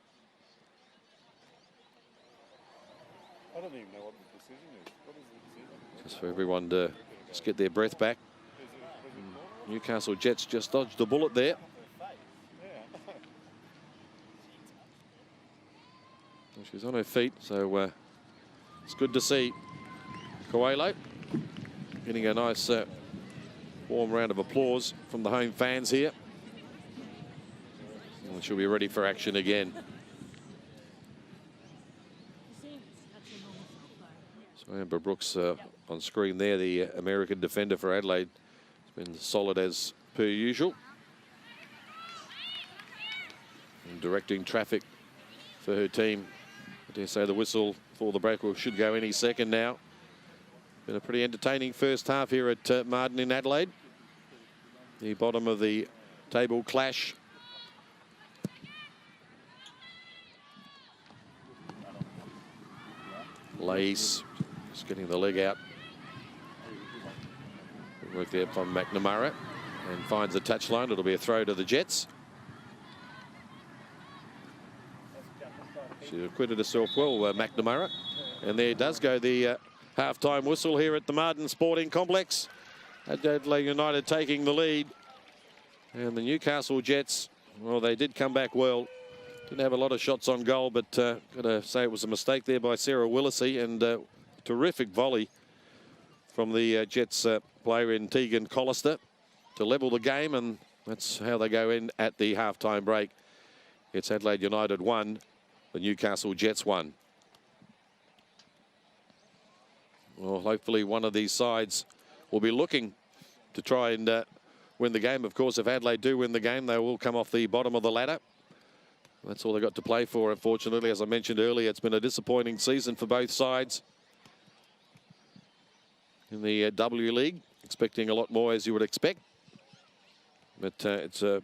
I don't even know what the decision is. What is the decision? Just for everyone to just get their breath back. Newcastle Jets just dodged the bullet there. She's on her feet, so it's good to see Coelho getting a nice warm round of applause from the home fans here. And she'll be ready for action again. So Amber Brooks on screen there, the American defender for Adelaide. It's been solid as per usual. And directing traffic for her team. I dare say the whistle for the break should go any second now. Been a pretty entertaining first half here at Martin in Adelaide. The bottom of the table clash. Lace just getting the leg out. Good work there from McNamara. and finds the touchline. It'll be a throw to the Jets. She acquitted herself well, McNamara. And there does go the half-time whistle here at the Martin Sporting Complex. Adelaide United taking the lead. And the Newcastle Jets, well, they did come back well. Didn't have a lot of shots on goal, but got to say it was a mistake there by Sarah Willisey, and terrific volley from the Jets player in Tegan Collister to level the game, and that's how they go in at the half-time break. It's Adelaide United 1, the Newcastle Jets 1. Well, hopefully one of these sides will be looking to try and win the game. Of course, if Adelaide do win the game, they will come off the bottom of the ladder. That's all they've got to play for, unfortunately. As I mentioned earlier, it's been a disappointing season for both sides. In the W League, expecting a lot more, as you would expect. But it's a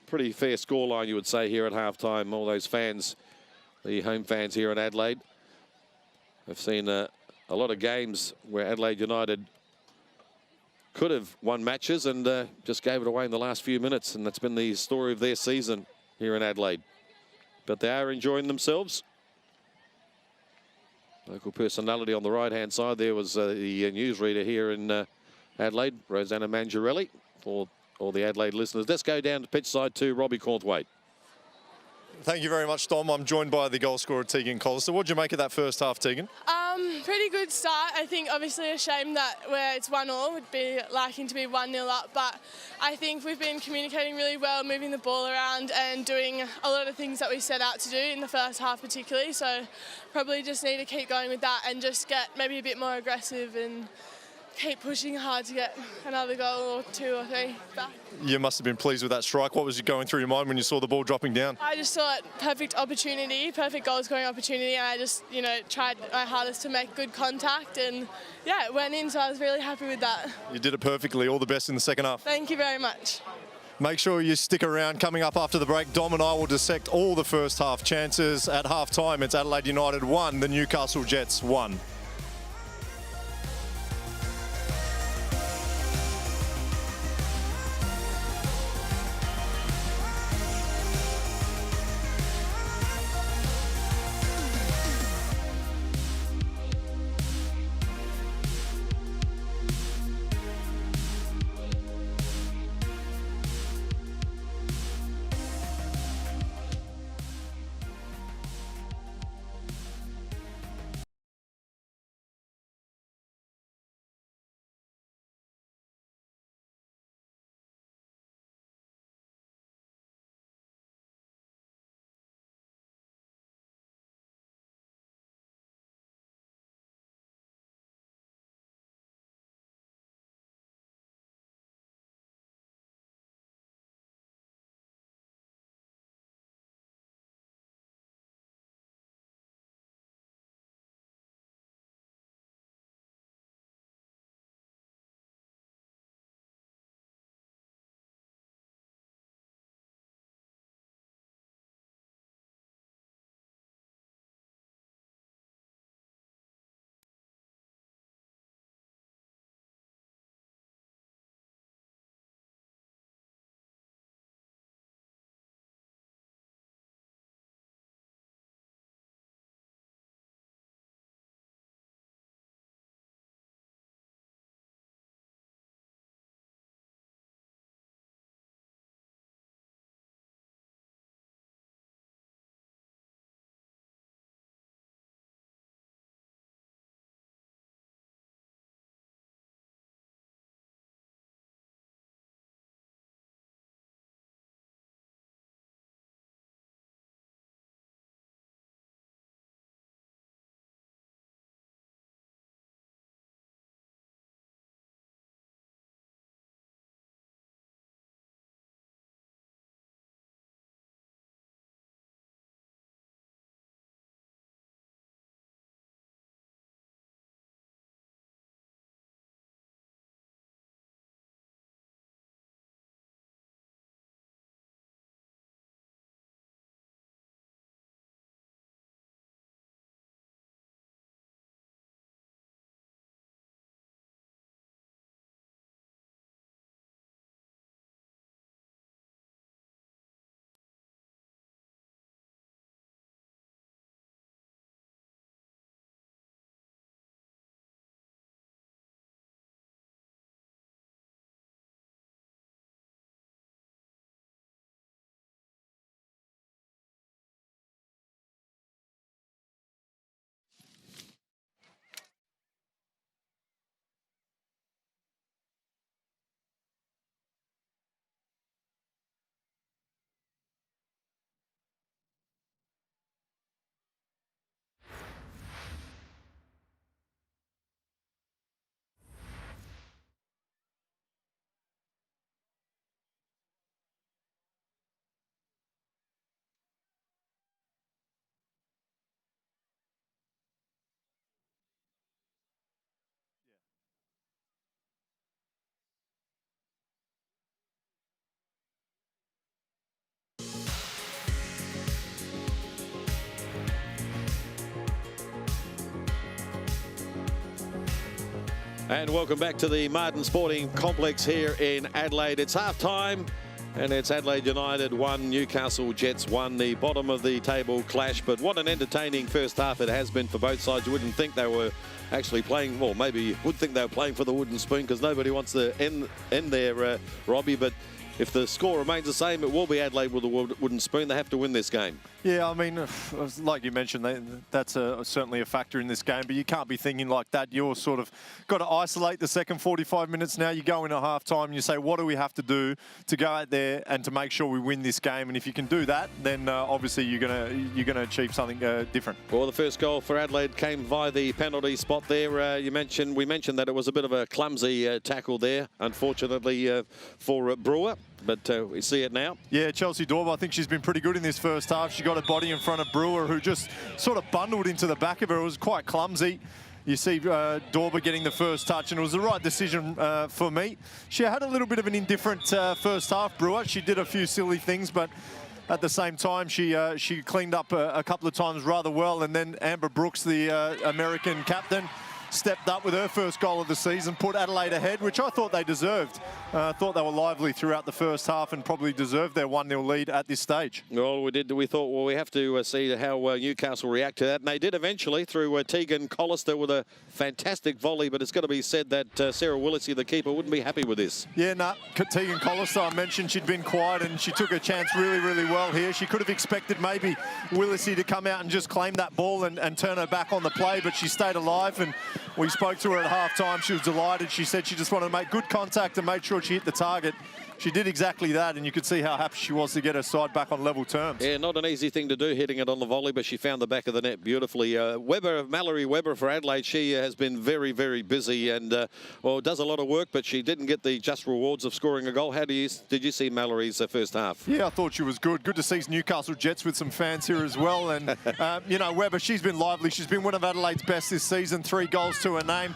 pretty fair scoreline, you would say, here at halftime. All those fans, the home fans here in Adelaide, have seen a lot of games where Adelaide United could have won matches and just gave it away in the last few minutes. And that's been the story of their season here in Adelaide. But they are enjoying themselves. Local personality on the right-hand side there was the newsreader here in Adelaide, Rosanna Mangiarelli, for all the Adelaide listeners. Let's go down to pitch side to Robbie Cornthwaite. Thank you very much, Dom. I'm joined by the goal scorer, Tegan Collister. What did you make of that first half, Tegan? Pretty good start. I think obviously a shame that where it's 1-1 would be liking to be 1-0 up, but I think we've been communicating really well, moving the ball around and doing a lot of things that we set out to do in the first half particularly, so probably just need to keep going with that and just get maybe a bit more aggressive and keep pushing hard to get another goal or 2 or 3 back. You must have been pleased with that strike. What was going through your mind when you saw the ball dropping down? I just thought perfect opportunity, perfect goal scoring opportunity, and I just, you know, tried my hardest to make good contact, and yeah, it went in, so I was really happy with that. You did it perfectly. All the best in the second half. Thank you very much. Make sure you stick around. Coming up after the break, Dom and I will dissect all the first half chances. At half time, it's Adelaide United 1, the Newcastle Jets 1. And welcome back to the Martin Sporting Complex here in Adelaide. It's half-time, and it's Adelaide United 1, Newcastle Jets 1, the bottom of the table clash. But what an entertaining first half it has been for both sides. You wouldn't think they were actually playing, well, maybe you would think they were playing for the wooden spoon because nobody wants to end there, Robbie. But if the score remains the same, it will be Adelaide with the wooden spoon. They have to win this game. Yeah, I mean, like you mentioned, that's certainly a factor in this game, but you can't be thinking like that. You're sort of got to isolate the second 45 minutes now. You go into half-time and you say, what do we have to do to go out there and to make sure we win this game? And if you can do that, then obviously you're gonna achieve something different. Well, the first goal for Adelaide came via the penalty spot there. We mentioned that it was a bit of a clumsy tackle there, unfortunately for Brewer. But we see it now. Yeah, Chelsea Dorber, I think she's been pretty good in this first half. She got a body in front of Brewer, who just sort of bundled into the back of her. It was quite clumsy. You see Dorber getting the first touch, and it was the right decision for me. She had a little bit of an indifferent first half, Brewer. She did a few silly things, but at the same time, she cleaned up a couple of times rather well. And then Amber Brooks, the American captain, stepped up with her first goal of the season, put Adelaide ahead, which I thought they deserved. I thought they were lively throughout the first half and probably deserved their 1-0 lead at this stage. Well, we thought, well, we have to see how Newcastle react to that. And they did eventually through Tegan Collister with a fantastic volley, but it's got to be said that Sarah Willesee, the keeper, wouldn't be happy with this. Yeah, Tegan Collister, I mentioned she'd been quiet and she took her chance really, really well here. She could have expected maybe Willesee to come out and just claim that ball and turn her back on the play, but she stayed alive. And we spoke to her at half-time. She was delighted. She said she just wanted to make good contact and made sure she hit the target. She did exactly that, and you could see how happy she was to get her side back on level terms. Yeah, not an easy thing to do, hitting it on the volley, but she found the back of the net beautifully. Mallory Weber for Adelaide, she has been very, very busy and, well, does a lot of work, but she didn't get the just rewards of scoring a goal. How did you see Mallory's first half? Yeah, I thought she was good. Good to see Newcastle Jets with some fans here as well. And, you know, Weber, she's been lively. She's been one of Adelaide's best this season, 3 goals to her name.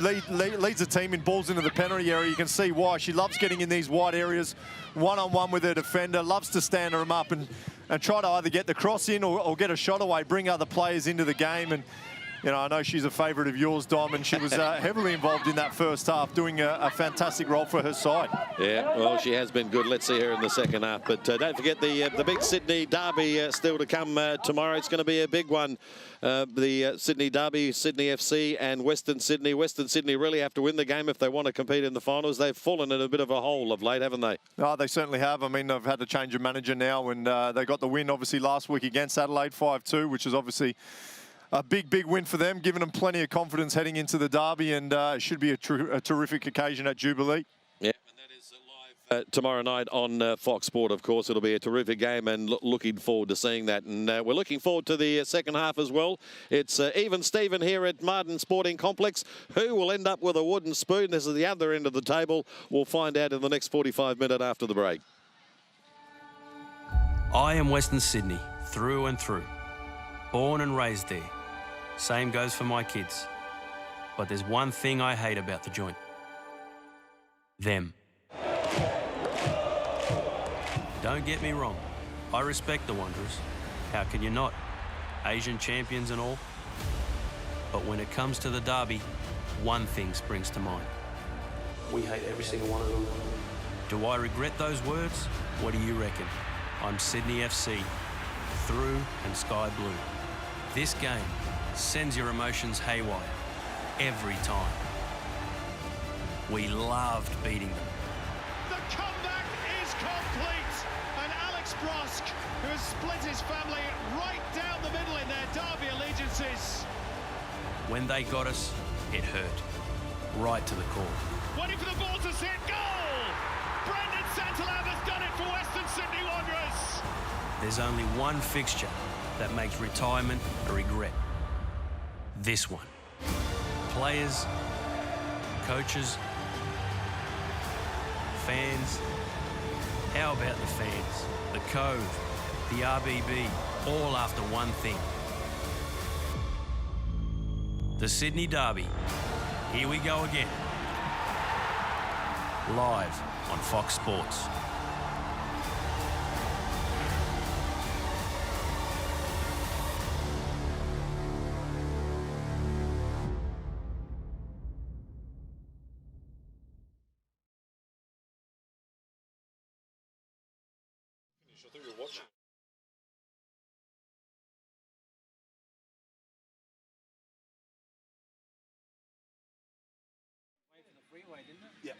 Leads the team in balls into the penalty area. You can see why. She loves getting in these wide areas, one-on-one with her defender, loves to stand them up and try to either get the cross in or get a shot away, bring other players into the game. And, you know, I know she's a favourite of yours, Dom, and she was heavily involved in that first half, doing a fantastic role for her side. Yeah, well, she has been good. Let's see her in the second half. But don't forget the big Sydney derby still to come tomorrow. It's going to be a big one. The Sydney derby, Sydney FC and Western Sydney. Western Sydney really have to win the game if they want to compete in the finals. They've fallen in a bit of a hole of late, haven't they? Oh, they certainly have. I mean, they've had to change of manager now, and they got the win, obviously, last week against Adelaide, 5-2, which is obviously a big, big win for them, giving them plenty of confidence heading into the derby, and it should be a terrific occasion at Jubilee. Yeah, and that is live tomorrow night on Fox Sport, of course. It'll be a terrific game, and looking forward to seeing that. And we're looking forward to the second half as well. It's even Steven here at Martin Sporting Complex. Who will end up with a wooden spoon? This is the other end of the table. We'll find out in the next 45 minutes after the break. I am Western Sydney, through and through. Born and raised there. Same goes for my kids. But there's one thing I hate about the joint. Them. Don't get me wrong. I respect the Wanderers. How can you not? Asian champions and all. But when it comes to the derby, one thing springs to mind. We hate every single one of them. Do I regret those words? What do you reckon? I'm Sydney FC, through and sky blue. This game sends your emotions haywire every time. We loved beating them. The comeback is complete, and Alex Brosk, who has split his family right down the middle in their derby allegiances. When they got us, it hurt. Right to the core. Waiting for the ball to sit, goal! Brendan Santalab has done it for Western Sydney Wanderers. There's only one fixture that makes retirement a regret. This one. Players, coaches, fans. How about the fans, the Cove, the RBB, all after one thing. The Sydney Derby. Here we go again. Live on Fox Sports. I think you're watching. Yeah.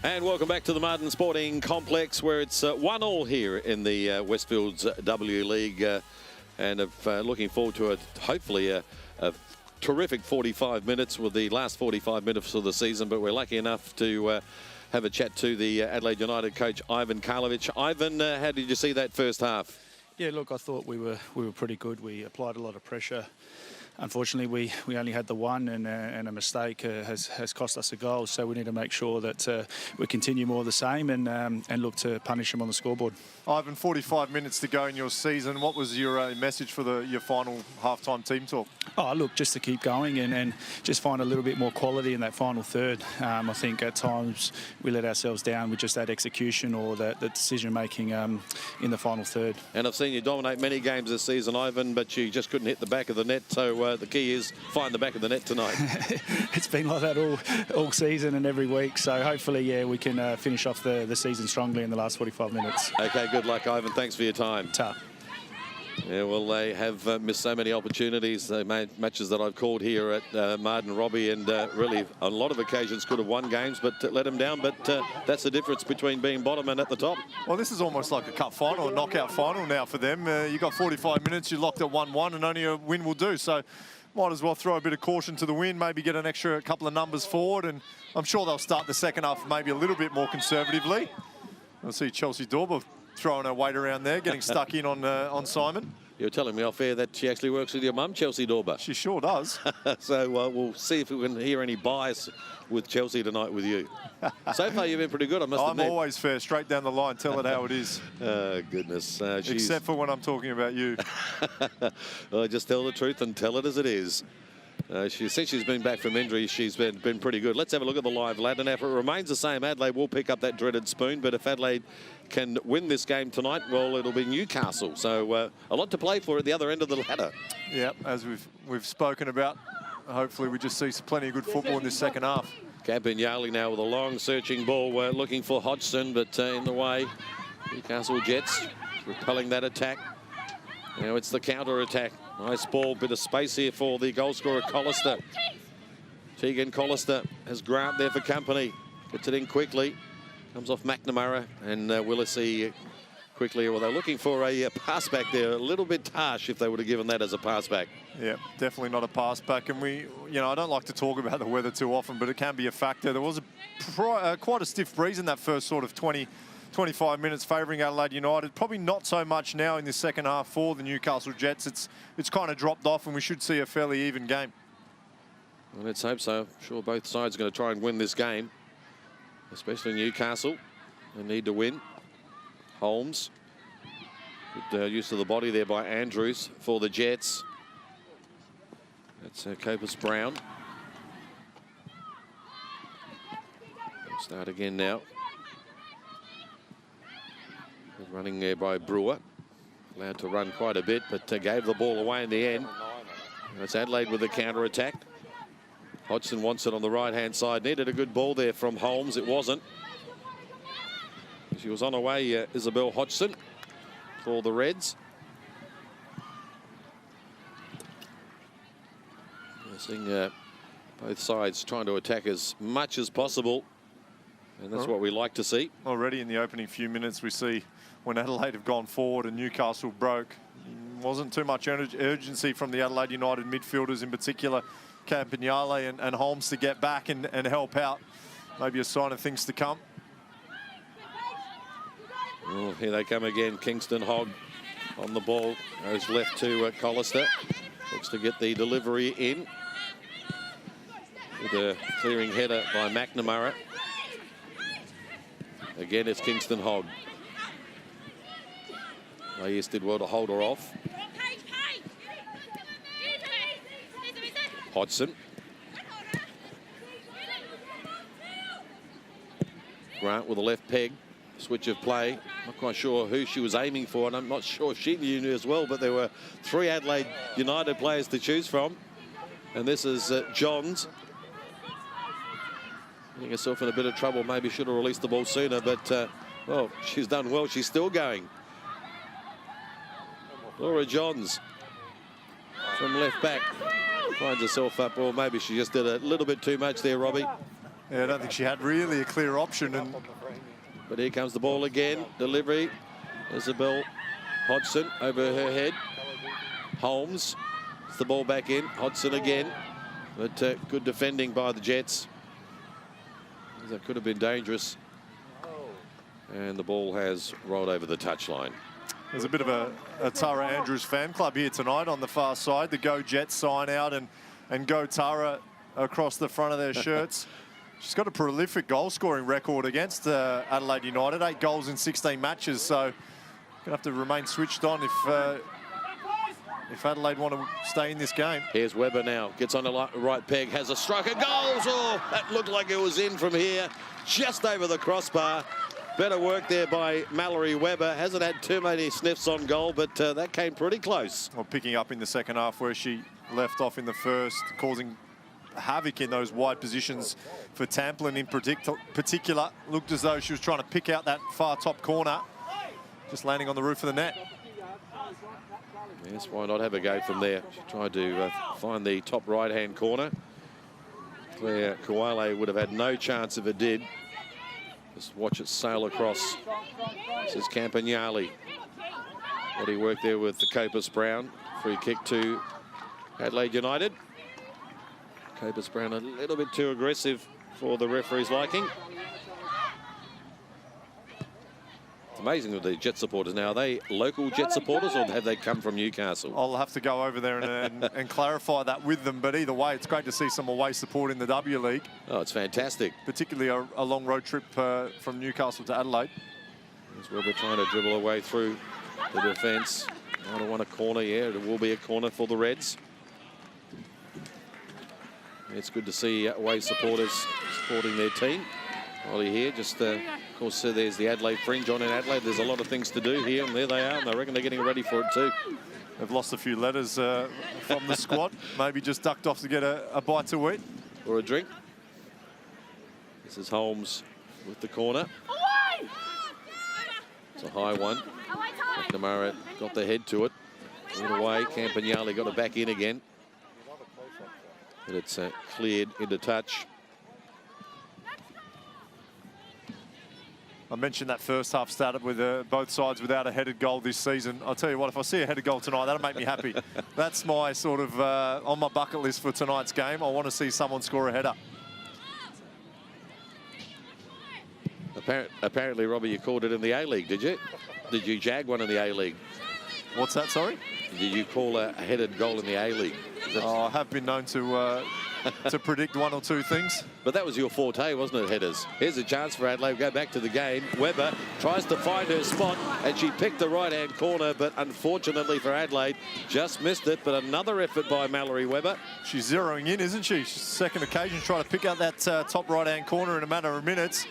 And welcome back to the Martin Sporting Complex, where it's 1-1 here in the Westfield's W League, and looking forward to hopefully a terrific 45 minutes with the last 45 minutes of the season. But we're lucky enough to have a chat to the Adelaide United coach Ivan Karlovic. Ivan, how did you see that first half? Yeah, look, I thought we were pretty good. We applied a lot of pressure. Unfortunately, we only had the one, and a mistake has cost us a goal. So we need to make sure that we continue more of the same and look to punish them on the scoreboard. Ivan, 45 minutes to go in your season. What was your message for your final half-time team talk? Oh, look, just to keep going and just find a little bit more quality in that final third. I think at times we let ourselves down with just that execution or the decision-making in the final third. And I've seen you dominate many games this season, Ivan, but you just couldn't hit the back of the net. So the key is find the back of the net tonight. It's been like that all season and every week. So hopefully, yeah, we can finish off the season strongly in the last 45 minutes. Okay, good luck, Ivan. Thanks for your time. Ta. Yeah, well, they have missed so many opportunities. Matches that I've called here at Martin Robbie, and really on a lot of occasions could have won games, but let them down. But that's the difference between being bottom and at the top. Well, this is almost like a cup final, a knockout final now for them. You got 45 minutes, you locked at 1-1, and only a win will do. So might as well throw a bit of caution to the wind, maybe get an extra couple of numbers forward, and I'm sure they'll start the second half maybe a little bit more conservatively. I see Chelsea Dorber throwing her weight around there, getting stuck in on Simon. You're telling me off air that she actually works with your mum, Chelsea Dorber. She sure does. So we'll see if we can hear any bias with Chelsea tonight with you. So far, you've been pretty good, I must admit. I'm always fair, straight down the line, tell it how it is. Oh, goodness. Except for when I'm talking about you. Well, just tell the truth and tell it as it is. Since she's been back from injury, she's been pretty good. Let's have a look at the live ladder. And if it remains the same, Adelaide will pick up that dreaded spoon. But if Adelaide can win this game tonight, well, it'll be Newcastle. So a lot to play for at the other end of the ladder. Yeah, as we've spoken about. Hopefully we just see plenty of good football in this second half. Campagnoli now with a long searching ball. We're looking for Hodgson, but in the way. Newcastle Jets repelling that attack. Now it's the counter attack. Nice ball, bit of space here for the goal scorer, Collister. Tegan Collister has Grant there for company. Gets it in quickly. Comes off McNamara and Willisey quickly. Well, they're looking for a pass back there. A little bit harsh if they would have given that as a pass back. Yeah, definitely not a pass back. And I don't like to talk about the weather too often, but it can be a factor. There was quite a stiff breeze in that first sort of 25 minutes favouring Adelaide United. Probably not so much now in the second half for the Newcastle Jets. It's kind of dropped off and we should see a fairly even game. Well, let's hope so. I'm sure both sides are going to try and win this game, especially Newcastle. They need to win. Holmes. Good use of the body there by Andrews for the Jets. That's Copus Brown. We'll start again now. Running there by Brewer. Allowed to run quite a bit, but gave the ball away in the end. That's Adelaide with the counter attack. Hodgson wants it on the right-hand side. Needed a good ball there from Holmes. It wasn't. She was on her way, Isabel Hodgson, for the Reds. We're seeing both sides trying to attack as much as possible. And that's what we like to see. Already in the opening few minutes, we see when Adelaide have gone forward and Newcastle broke. Wasn't too much urgency from the Adelaide United midfielders, in particular Campagnoli and Holmes, to get back and help out. Maybe a sign of things to come. Oh, here they come again. Kingston Hogg on the ball. Goes left to Collister. Looks to get the delivery in. With a clearing header by McNamara. Again, it's Kingston Hogg. Reyes did well to hold her off. Hodgson. Grant with a left peg. Switch of play. Not quite sure who she was aiming for, and I'm not sure she knew as well, but there were 3 Adelaide United players to choose from. And this is Johns. Getting herself in a bit of trouble. Maybe should have released the ball sooner, but, well, she's done well. She's still going. Laura Johns from left back finds herself up, or maybe she just did a little bit too much there, Robbie. Yeah, I don't think she had really a clear option. But here comes the ball again. Delivery. Isabel Hodgson over her head. Holmes. It's the ball back in. Hodgson again. But good defending by the Jets. That could have been dangerous. And the ball has rolled over the touchline. There's a bit of a Tara Andrews fan club here tonight on the far side. The Go Jets sign out and Go Tara across the front of their shirts. She's got a prolific goal-scoring record against Adelaide United. 8 goals in 16 matches, so going to have to remain switched on if Adelaide want to stay in this game. Here's Weber now. Gets on the right peg, has a strike of goals. Oh, that looked like it was in from here, just over the crossbar. Better work there by Mallory Weber. Hasn't had too many sniffs on goal, but that came pretty close. Well, picking up in the second half where she left off in the first, causing havoc in those wide positions for Tamplin in particular. Looked as though she was trying to pick out that far top corner, just landing on the roof of the net. Yes, why not have a go from there? She tried to find the top right-hand corner. Claire Kawale would have had no chance if it did. Just watch it sail across. This is Campagnoli. Body work there with the Copus Brown. Free kick to Adelaide United. Copus Brown a little bit too aggressive for the referee's liking. amazing with the Jet supporters now. Are they local Jet supporters or have they come from Newcastle? I'll have to go over there and clarify that with them. But either way, it's great to see some away support in the W League. Oh, it's fantastic. Particularly a long road trip from Newcastle to Adelaide. As Weber trying to dribble away through the defence. I don't want a corner. Yeah, it will be a corner for the Reds. It's good to see away supporters supporting their team. While you're here, just of course, there's the Adelaide Fringe on in Adelaide. There's a lot of things to do here, and there they are, and I reckon they're getting ready for it too. They've lost a few letters from the squad. Maybe just ducked off to get a bite to eat. Or a drink. This is Holmes with the corner. It's a high one. McNamara got the head to it. All the way, Campagnoli got it back in again. But it's cleared into touch. I mentioned that first half started with both sides without a headed goal this season. I'll tell you what, if I see a headed goal tonight, that'll make me happy. That's my sort of on my bucket list for tonight's game. I want to see someone score a header. Apparently, Robbie, you called it in the A-League, did you? Did you jag one in the A-League? What's that, sorry? Did you call a headed goal in the A-League? I have been known to predict one or two things. But that was your forte, wasn't it, headers? Here's a chance for Adelaide. Go back to the game. Weber tries to find her spot, and she picked the right-hand corner, but unfortunately for Adelaide, just missed it. But another effort by Mallory Weber. She's zeroing in, isn't she? Second occasion trying to pick out that top right-hand corner in a matter of minutes.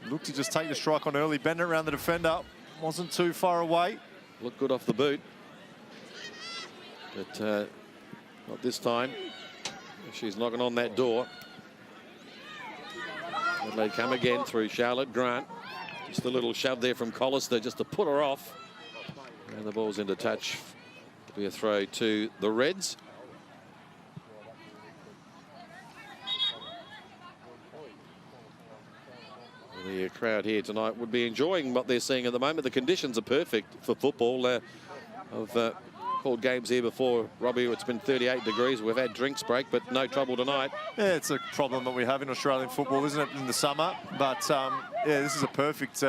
Looked to just take the strike on early, bend it around the defender. Wasn't too far away. Looked good off the boot. But not this time. She's knocking on that door. Adelaide come again through Charlotte Grant. Just a little shove there from Collister just to put her off. And the ball's into touch. It'll be a throw to the Reds. The crowd here tonight would be enjoying what they're seeing at the moment. The conditions are perfect for football. I've called games here before, Robbie. It's been 38 degrees. We've had drinks break, but no trouble tonight. Yeah, it's a problem that we have in Australian football, isn't it, in the summer? But, yeah, this is a perfect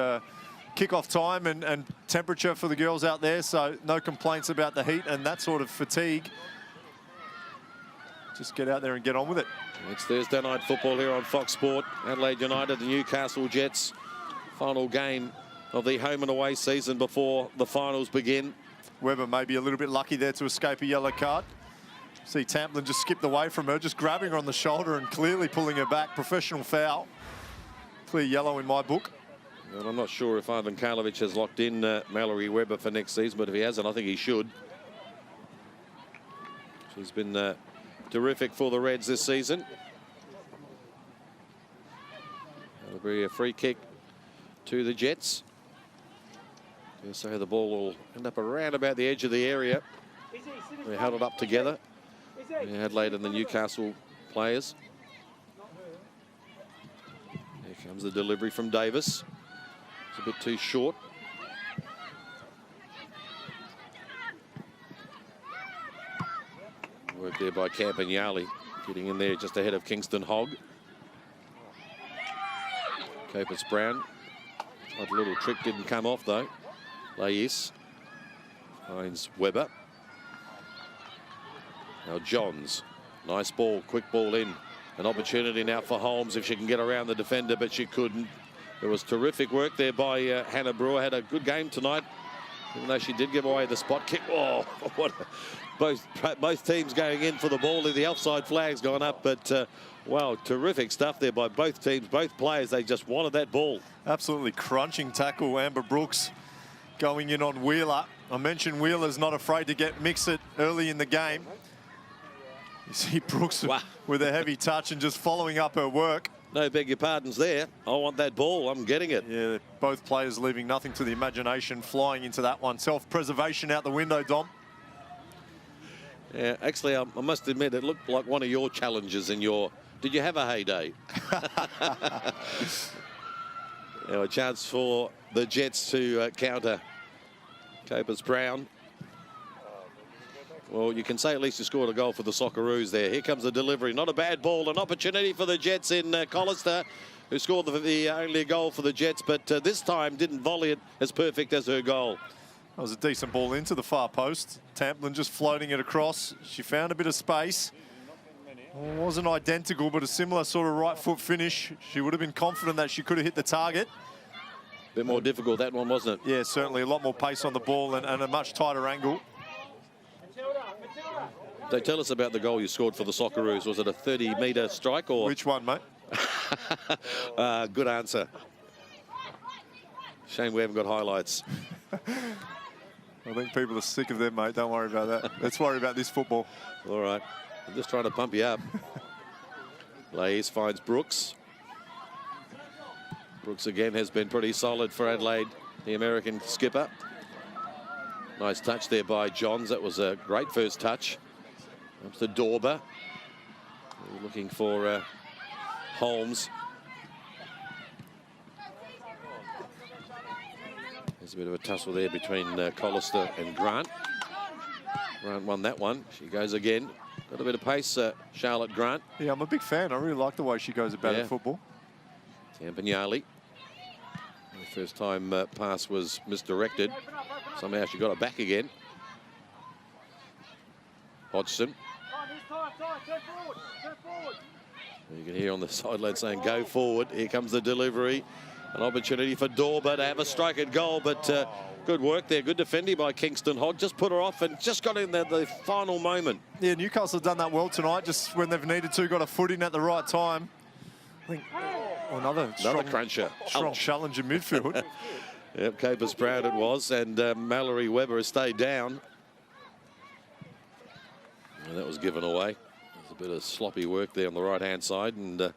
kick-off time and temperature for the girls out there, so no complaints about the heat and that sort of fatigue. Just get out there and get on with it. It's Thursday night football here on Fox Sport. Adelaide United, the Newcastle Jets. Final game of the home and away season before the finals begin. Weber may be a little bit lucky there to escape a yellow card. See Tamplin just skipped away from her, just grabbing her on the shoulder and clearly pulling her back. Professional foul. Clear yellow in my book. And I'm not sure if Ivan Karlovic has locked in Mallory Weber for next season, but if he hasn't, I think he should. She's been terrific for the Reds this season. That'll be a free kick to the Jets. So the ball will end up around about the edge of the area. They held it up together, the Adelaide and the Newcastle players. Here comes the delivery from Davis. It's a bit too short. Work there by Campagnoli, getting in there just ahead of Kingston Hogg. Copus Brown. That little trick didn't come off though. Lais finds Weber. Now Johns. Nice ball, quick ball in. An opportunity now for Holmes if she can get around the defender, but she couldn't. There was terrific work there by Hannah Brewer. Had a good game tonight, even though she did give away the spot kick. Oh, what both teams going in for the ball. The offside flag's gone up, but wow, terrific stuff there by both teams, both players. They just wanted that ball. Absolutely crunching tackle, Amber Brooks going in on Wheeler. I mentioned Wheeler's not afraid to get mixed it early in the game. You see Brooks with a heavy touch and just following up her work. No, beg your pardons there. I want that ball. I'm getting it. Yeah, both players leaving nothing to the imagination, flying into that one. Self-preservation out the window, Dom. Yeah, actually, I must admit, it looked like one of your challenges in your... Did you have a heyday? Now, a chance for the Jets to counter Copus Brown. Well, you can say at least you scored a goal for the Socceroos there. Here comes the delivery. Not a bad ball. An opportunity for the Jets in Collister. who scored the only goal for the Jets, but this time didn't volley it as perfect as her goal. That was a decent ball into the far post. Tamplin just floating it across. She found a bit of space. Well, it wasn't identical, but a similar sort of right foot finish. She would have been confident that she could have hit the target. A bit more difficult, that one, wasn't it? Yeah, certainly a lot more pace on the ball and a much tighter angle. So tell us about the goal you scored for the Socceroos. Was it a 30-metre strike or? Which one, mate? Good answer. Shame we haven't got highlights. I think people are sick of them, mate. Don't worry about that. Let's worry about this football. All right. I'm just trying to pump you up. Lays finds Brooks. Brooks again has been pretty solid for Adelaide, the American skipper. Nice touch there by Johns. That was a great first touch. Comes to Dorber. Looking for Holmes. There's a bit of a tussle there between Collister and Grant. Grant won that one. She goes again. Got a bit of pace, Charlotte Grant. Yeah, I'm a big fan. I really like the way she goes about it football. Tampagnali. The first time pass was misdirected. Somehow she got it back again. Hodgson. You can hear on the sideline saying, go forward. Here comes the delivery. An opportunity for Dorber to have a strike at goal, but good work there. Good defending by Kingston Hogg. Just put her off and just got in there the final moment. Yeah, Newcastle have done that well tonight, just when they've needed to, got a foot in at the right time. I think another strong, cruncher. Strong challenge in midfield. Yep, Capers proud it was, and Mallory Weber has stayed down. And that was given away. There's a bit of sloppy work there on the right-hand side, and the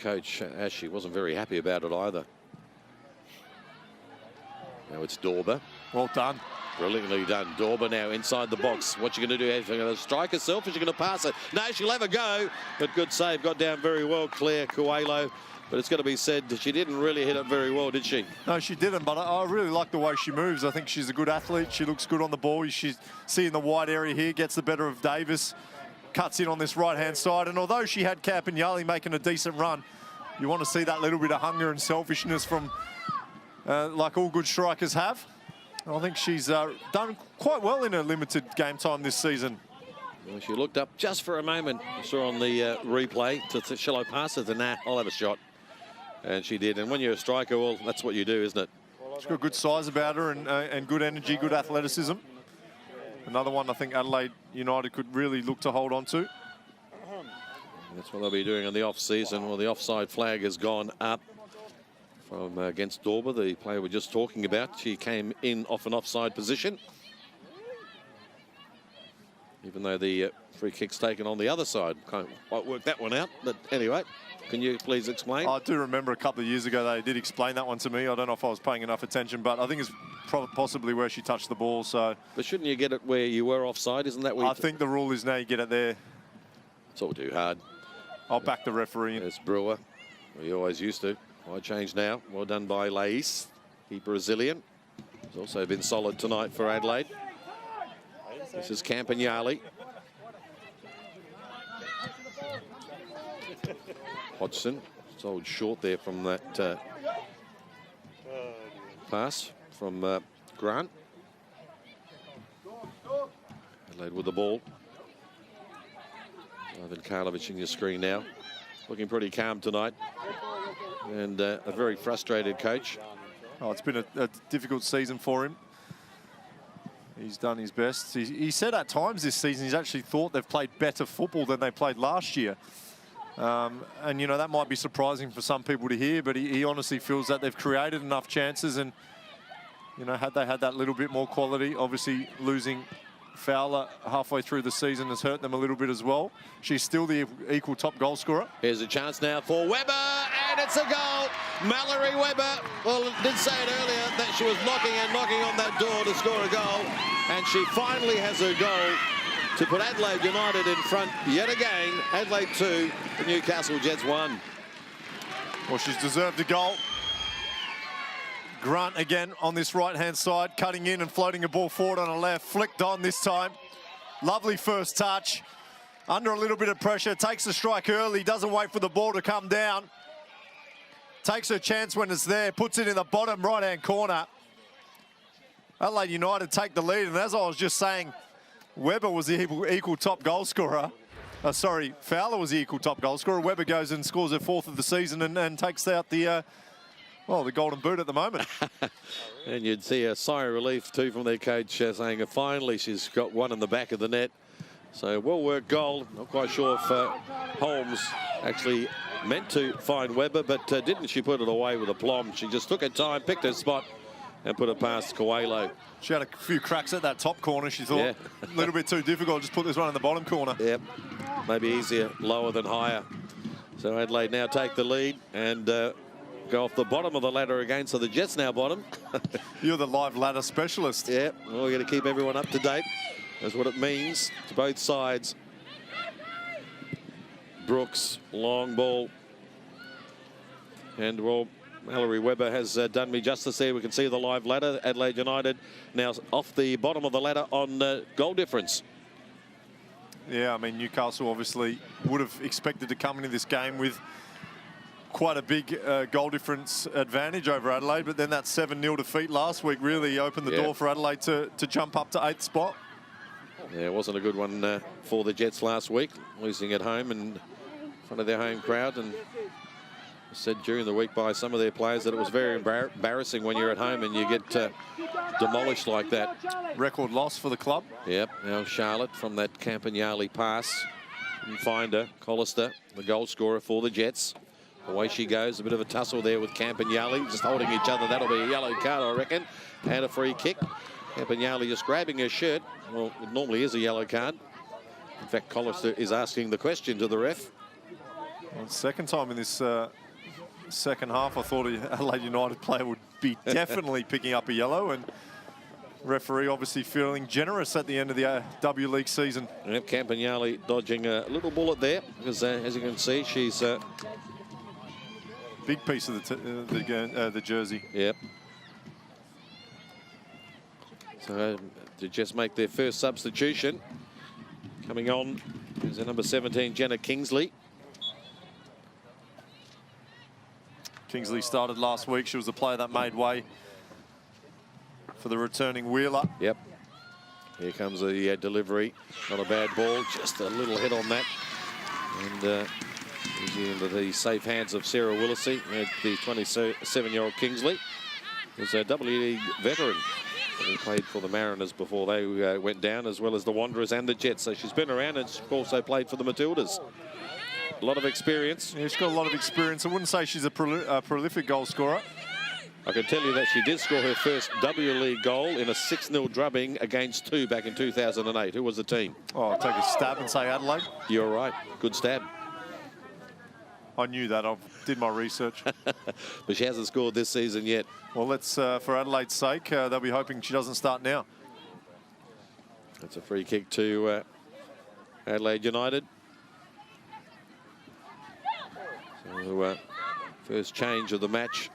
coach, Ashley, wasn't very happy about it either. Now it's Dorber. Well done. Brilliantly done. Dorber now inside the box. What's she going to do? Is she going to strike herself? Is she going to pass it? No, she'll have a go. But good save. Got down very well, Claire Coelho. But it's got to be said that she didn't really hit it very well, did she? No, she didn't, but I really like the way she moves. I think she's a good athlete. She looks good on the ball. She's seeing the wide area here, gets the better of Davis, cuts in on this right-hand side. And although she had Campagnoli making a decent run, you want to see that little bit of hunger and selfishness from, like all good strikers have. I think she's done quite well in her limited game time this season. Well, she looked up just for a moment. I saw on the replay, shall I pass it? Nah, I'll have a shot. And she did. And when you're a striker, well, that's what you do, isn't it? She's got good size about her and good energy, good athleticism. Another one I think Adelaide United could really look to hold on to. That's what they'll be doing in the off-season. Well, the offside flag has gone up from against Dorber, the player we're just talking about. She came in off an offside position, even though the free kick's taken on the other side. Can't quite work that one out, but anyway, can you please explain? I do remember a couple of years ago they did explain that one to me. I don't know if I was paying enough attention, but I think it's possibly where she touched the ball. So, but shouldn't you get it where you were offside? Isn't that where I think the rule is now you get it there. It's all too hard. I'll back the referee in. There's Brewer. We always used to. Why change now? Well done by Lais, the Brazilian. He's also been solid tonight for Adelaide. This is Campagnoli. Hodgson sold short there from that pass from Grant. Adelaide with the ball. Ivan Karlovic in your screen now. Looking pretty calm tonight. And a very frustrated coach. Oh, it's been a difficult season for him. He's done his best. He said at times this season he's actually thought they've played better football than they played last year. And, you know, that might be surprising for some people to hear, but he honestly feels that they've created enough chances. And, you know, had they had that little bit more quality, obviously losing Fowler halfway through the season has hurt them a little bit as well. She's still the equal top goal scorer. Here's a chance now for Weber, and it's a goal. Mallory Weber, well, did say it earlier that she was knocking on that door to score a goal, and she finally has her goal to put Adelaide United in front yet again. Adelaide 2, the Newcastle Jets 1. Well, she's deserved a goal. Grant again on this right-hand side, cutting in and floating a ball forward on the left. Flicked on this time. Lovely first touch. Under a little bit of pressure, takes the strike early, doesn't wait for the ball to come down. takes her chance when it's there, puts it in the bottom right-hand corner. Adelaide United take the lead, and as I was just saying, Weber was the equal top goal scorer. Sorry, Fowler was the equal top goal scorer. Weber goes and scores her 4th of the season and takes out the golden boot at the moment. And you'd see a sigh of relief too from their coach saying finally she's got one in the back of the net. So well-worked goal. Not quite sure if Holmes actually meant to find Weber, but didn't she put it away with aplomb. She just took her time, picked her spot, and put it past Coelho. She had a few cracks at that top corner. She thought a little bit too difficult. Just put this one in the bottom corner. Yep, maybe easier, lower than higher. So Adelaide now take the lead and go off the bottom of the ladder again. So the Jets now bottom. You're the live ladder specialist. Yeah, well, we're going to keep everyone up to date. That's what it means to both sides. Brooks, long ball. And, well, Mallory Weber has done me justice there. We can see the live ladder. Adelaide United now off the bottom of the ladder on goal difference. Yeah, I mean, Newcastle obviously would have expected to come into this game with quite a big goal difference advantage over Adelaide, but then that 7-0 defeat last week really opened the door for Adelaide to jump up to 8th spot. Yeah, it wasn't a good one for the Jets last week, losing at home in front of their home crowd. And said during the week by some of their players that it was very embarrassing when you're at home and you get demolished like that. Record loss for the club. Yep, now Charlotte from that Campagnoli pass. Couldn't find her. Collister, the goal scorer for the Jets. Away she goes. A bit of a tussle there with Campagnoli, just holding each other. That'll be a yellow card, I reckon. And a free kick. Campagnoli just grabbing her shirt. Well, it normally is a yellow card. In fact, Collister is asking the question to the ref. Well, second time in this second half, I thought an Adelaide United player would be definitely picking up a yellow, and referee obviously feeling generous at the end of the W League season. Yep, Campagnoli dodging a little bullet there, because as you can see, she's big piece of the jersey. Yep. So to just make their first substitution, coming on is the number 17, Jenna Kingsley. Kingsley started last week. She was the player that made way for the returning Wheeler. Yep. Here comes the delivery. Not a bad ball, just a little hit on that. And easy into the safe hands of Sarah Willisey, the 27-year-old Kingsley. Is a W League veteran. He played for the Mariners before they went down, as well as the Wanderers and the Jets. So she's been around, and she's also played for the Matildas. A lot of experience. Yeah, she's got a lot of experience. I wouldn't say she's a prolific goal scorer. I can tell you that she did score her first W League goal in a 6-0 drubbing against 2 back in 2008. Who was the team? Oh, I'll take a stab and say Adelaide. You're right. Good stab. I knew that. I did my research. But she hasn't scored this season yet. Well, let's, for Adelaide's sake, they'll be hoping she doesn't start now. That's a free kick to Adelaide United. So, first change of the match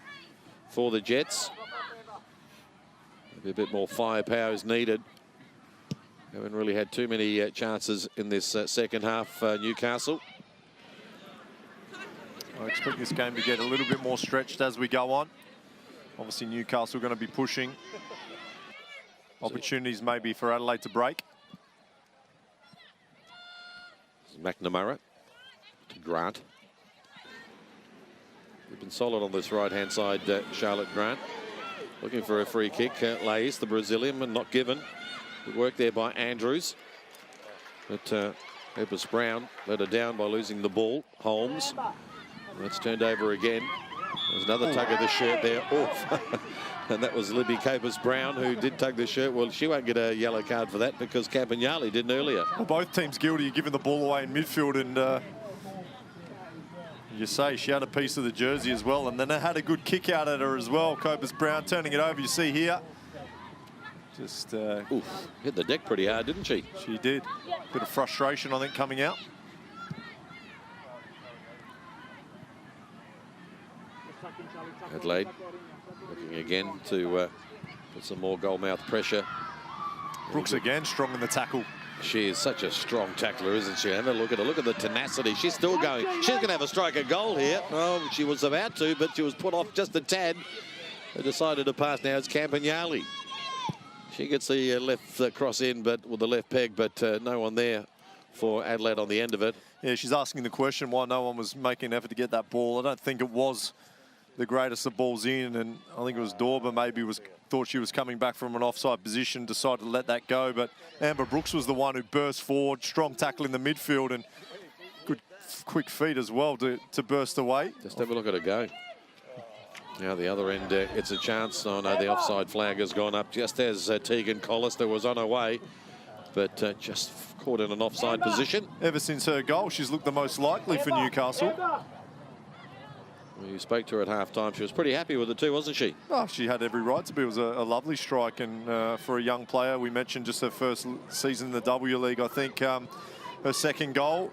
for the Jets. Maybe a bit more firepower is needed. Haven't really had too many chances in this second half, Newcastle. I expect this game to get a little bit more stretched as we go on. Obviously, Newcastle going to be pushing. Opportunities maybe for Adelaide to break. McNamara to Grant. They've been solid on this right-hand side, Charlotte Grant. Looking for a free kick. Lays, the Brazilian, and not given. Good work there by Andrews. But Epis Brown let her down by losing the ball. Holmes. That's turned over again. There's another tug of the shirt there. Oof. And that was Libby Capus-Brown, who did tug the shirt. Well, she won't get a yellow card for that because Campagnoli didn't earlier. Well, both teams guilty of giving the ball away in midfield, and you say she had a piece of the jersey as well, and then they had a good kick out at her as well. Capus-Brown turning it over, you see here. Just oof, hit the deck pretty hard, didn't she? She did. Bit of frustration, I think, coming out. Adelaide looking again to put some more goal mouth pressure. Brooks again strong in the tackle. She is such a strong tackler, isn't she? Have a look at her. Look at the tenacity. She's still going. She's going to have a strike at goal here. Oh, she was about to, but she was put off just a tad. They decided to pass now. It's Campagnoli. She gets the left cross in, but with the left peg, but no one there for Adelaide on the end of it. Yeah, she's asking the question why no one was making an effort to get that ball. I don't think it was the greatest of balls in, and I think it was Dorber maybe thought she was coming back from an offside position, decided to let that go. But Amber Brooks was the one who burst forward, strong tackle in the midfield, and good quick feet as well to burst away. Just have a look at her go. Now the other end, it's a chance. Oh no, the offside flag has gone up just as Tegan Collister was on her way, but just caught in an offside position. Ever since her goal, she's looked the most likely for Newcastle. Well, you spoke to her at half-time. She was pretty happy with it too, wasn't she? Oh, she had every right to be. It was a lovely strike, and for a young player, we mentioned just her first season in the W League, I think her second goal,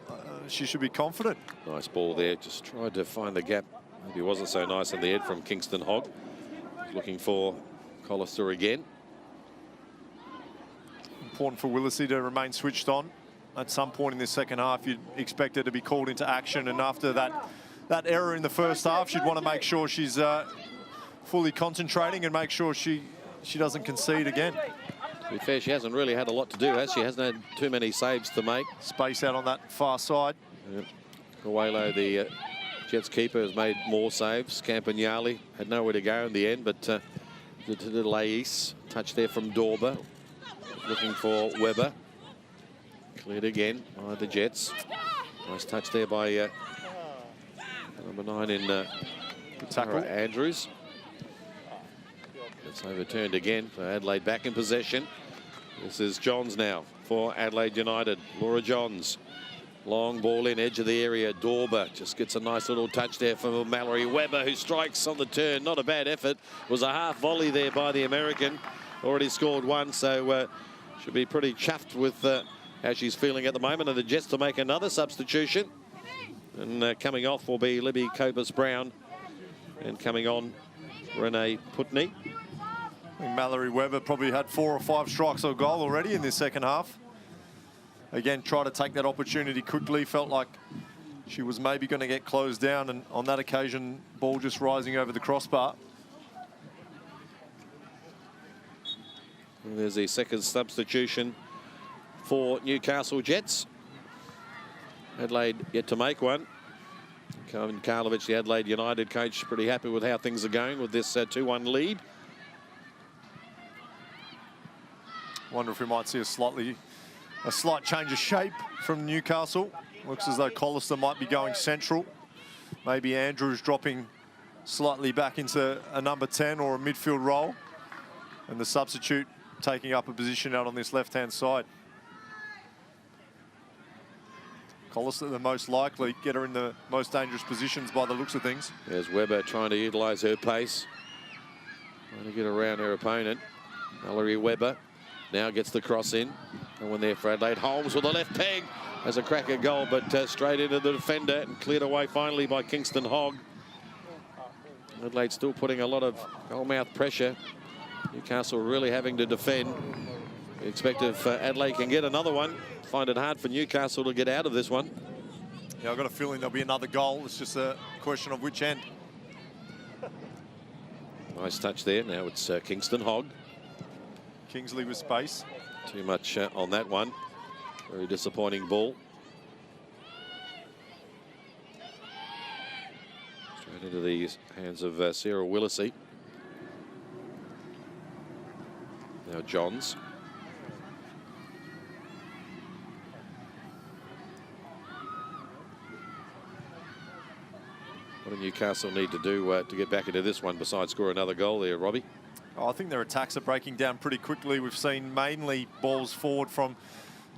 she should be confident. Nice ball there, just tried to find the gap. Maybe it wasn't so nice in the head from Kingston Hogg. Looking for Collister again. Important for Willisey to remain switched on. At some point in this second half, you'd expect her to be called into action, and after that error in the first half, she'd want to make sure she's fully concentrating and make sure she doesn't concede again. To be fair, she hasn't really had a lot to do, has she? Hasn't had too many saves to make. Space out on that far side. Yep. Coelho, the Jets keeper, has made more saves. Campagnoli had nowhere to go in the end, but to Lais. Touch there from Dorber. Looking for Weber. Cleared again by the Jets. Nice touch there by number 9 in Tara Andrews. It's overturned again for Adelaide back in possession. This is Johns now for Adelaide United. Laura Johns. Long ball in, edge of the area. Dorber just gets a nice little touch there for Mallory Weber, who strikes on the turn. Not a bad effort. It was a half volley there by the American. Already scored one, so should be pretty chuffed with how she's feeling at the moment. And the Jets to make another substitution. And coming off will be Libby Copus-Brown. And coming on, Renee Putney. I think Mallory Weber probably had 4 or 5 strikes or goal already in this second half. Again, try to take that opportunity quickly. Felt like she was maybe going to get closed down, and on that occasion, ball just rising over the crossbar. And there's the second substitution for Newcastle Jets. Adelaide yet to make one. Kevin Karlovich, the Adelaide United coach, pretty happy with how things are going with this 2-1 lead. Wonder if we might see a slight change of shape from Newcastle. Looks as though Collister might be going central. Maybe Andrews dropping slightly back into a number 10 or a midfield role. And the substitute taking up a position out on this left-hand side. Collister the most likely, get her in the most dangerous positions by the looks of things. There's Weber trying to utilise her pace. Trying to get around her opponent. Mallory Weber now gets the cross in. No one there for Adelaide. Holmes with a left peg. Has a crack at goal, but straight into the defender and cleared away finally by Kingston Hogg. Adelaide still putting a lot of goal-mouth pressure. Newcastle really having to defend. We expect if Adelaide can get another one, find it hard for Newcastle to get out of this one. Yeah, I've got a feeling there'll be another goal. It's just a question of which end. Nice touch there. Now it's Kingston Hogg. Kingsley with space. Too much on that one. Very disappointing ball. Straight into the hands of Sarah Willisey. Now Johns. What do Newcastle need to do to get back into this one besides score another goal there, Robbie? Oh, I think their attacks are breaking down pretty quickly. We've seen mainly balls forward from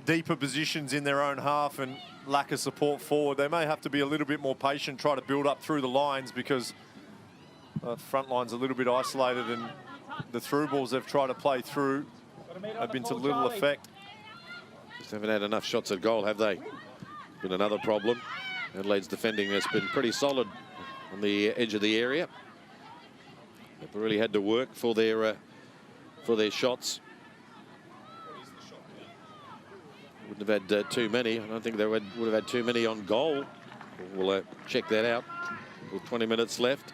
deeper positions in their own half and lack of support forward. They may have to be a little bit more patient, try to build up through the lines, because the front line's a little bit isolated, and the through balls they've tried to play through have been to little effect. Just haven't had enough shots at goal, have they? Been another problem. Adelaide's defending has been pretty solid on the edge of the area. They've really had to work for their shots. Wouldn't have had too many. I don't think they would have had too many on goal. We'll check that out with 20 minutes left.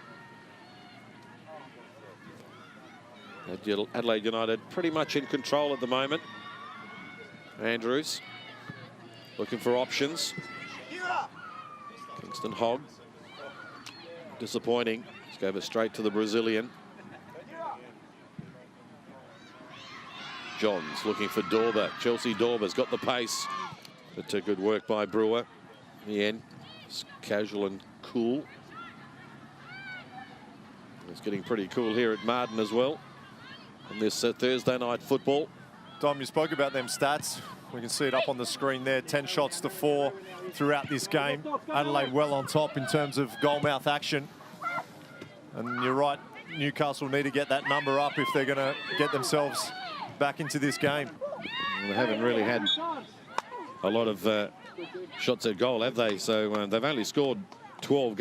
Adelaide United pretty much in control at the moment. Andrews looking for options. Kingston Hogg. Disappointing. Just gave it straight to the Brazilian. Johns looking for Dorber. Chelsea Dorber's got the pace. But good work by Brewer. In the end, it's casual and cool. It's getting pretty cool here at Martin as well. On this Thursday night football. Dom, you spoke about them stats. We can see it up on the screen there. 10 shots to 4 throughout this game. Adelaide well on top in terms of goal-mouth action. And you're right, Newcastle need to get that number up if they're going to get themselves back into this game. Well, they haven't really had a lot of shots at goal, have they? So they've only scored 12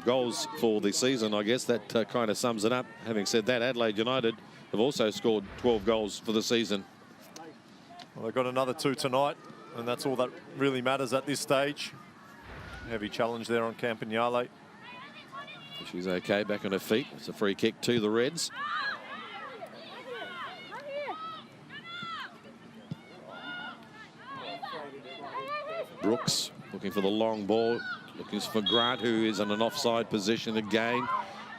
goals for the season. I guess that kind of sums it up. Having said that, Adelaide United have also scored 12 goals for the season. Well, they've got another 2 tonight, and that's all that really matters at this stage. Heavy challenge there on Campagnale. She's okay, back on her feet. It's a free kick to the Reds. Brooks looking for the long ball, looking for Grant, who is in an offside position again.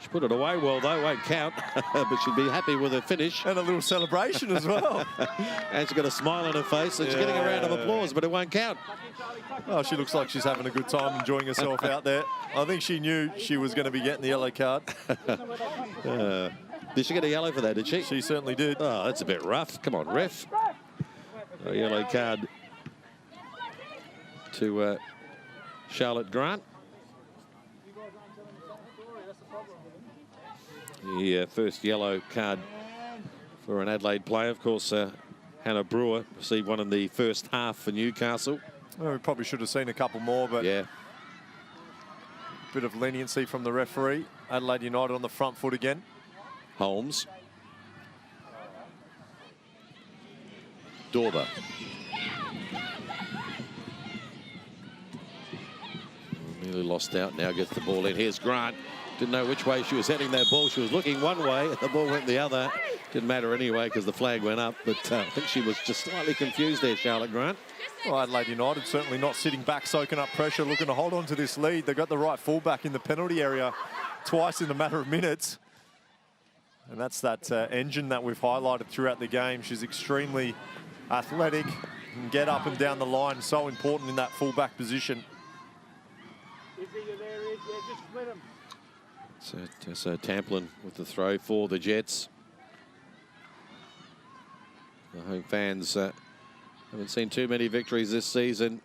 She put it away well, though, won't count, but she'd be happy with her finish. And a little celebration as well. And she's got a smile on her face, and she's getting a round of applause, but it won't count. Oh, she looks like she's having a good time, enjoying herself out there. I think she knew she was going to be getting the yellow card. Did she get a yellow for that, did she? She certainly did. Oh, that's a bit rough. Come on, ref. A yellow card to Charlotte Grant. The first yellow card for an Adelaide player. Of course, Hannah Brewer received one in the first half for Newcastle. Well, we probably should have seen a couple more, but yeah, bit of leniency from the referee. Adelaide United on the front foot again. Holmes. Dorber. Nearly lost out, now gets the ball in. Here's Grant. Didn't know which way she was heading that ball. She was looking one way, the ball went the other. Didn't matter anyway because the flag went up, but I think she was just slightly confused there, Charlotte Grant. Well, Adelaide United certainly not sitting back, soaking up pressure, looking to hold on to this lead. They've got the right fullback in the penalty area twice in a matter of minutes. And that's that engine that we've highlighted throughout the game. She's extremely athletic and get up and down the line. So important in that fullback position. So Tamplin with the throw for the Jets. The home fans haven't seen too many victories this season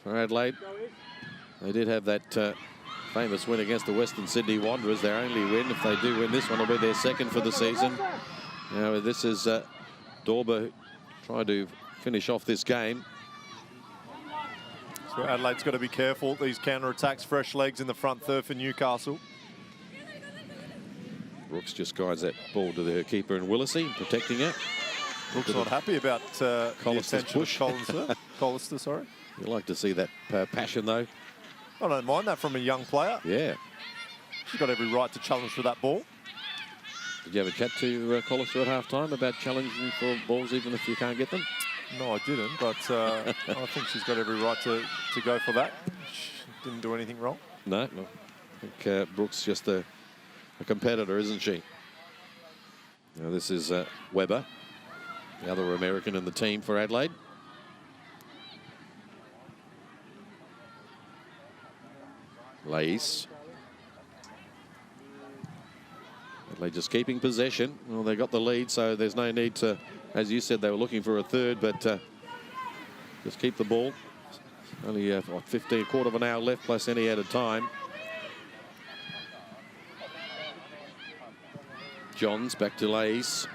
for Adelaide. They did have that famous win against the Western Sydney Wanderers, their only win. If they do win this one, it'll be their second for the season. Now this is Dorber trying to finish off this game. So Adelaide's got to be careful. These counter-attacks, fresh legs in the front third for Newcastle. Brooks just guides that ball to her keeper in Willisey, protecting it. Brooks not happy about the attention of Collister, sorry. You like to see that passion, though. I don't mind that from a young player. Yeah. She's got every right to challenge for that ball. Did you have a chat to Collister at half-time about challenging for balls even if you can't get them? No, I didn't, but I think she's got every right to go for that. She didn't do anything wrong. No. I think Brooks just a competitor, isn't she? Now this is Weber, the other American in the team for Adelaide. Lace. Adelaide just keeping possession. Well, they got the lead, so there's no need to, as you said, they were looking for a third, but just keep the ball. Only a quarter of an hour left, plus any added time. Johns back to Lace,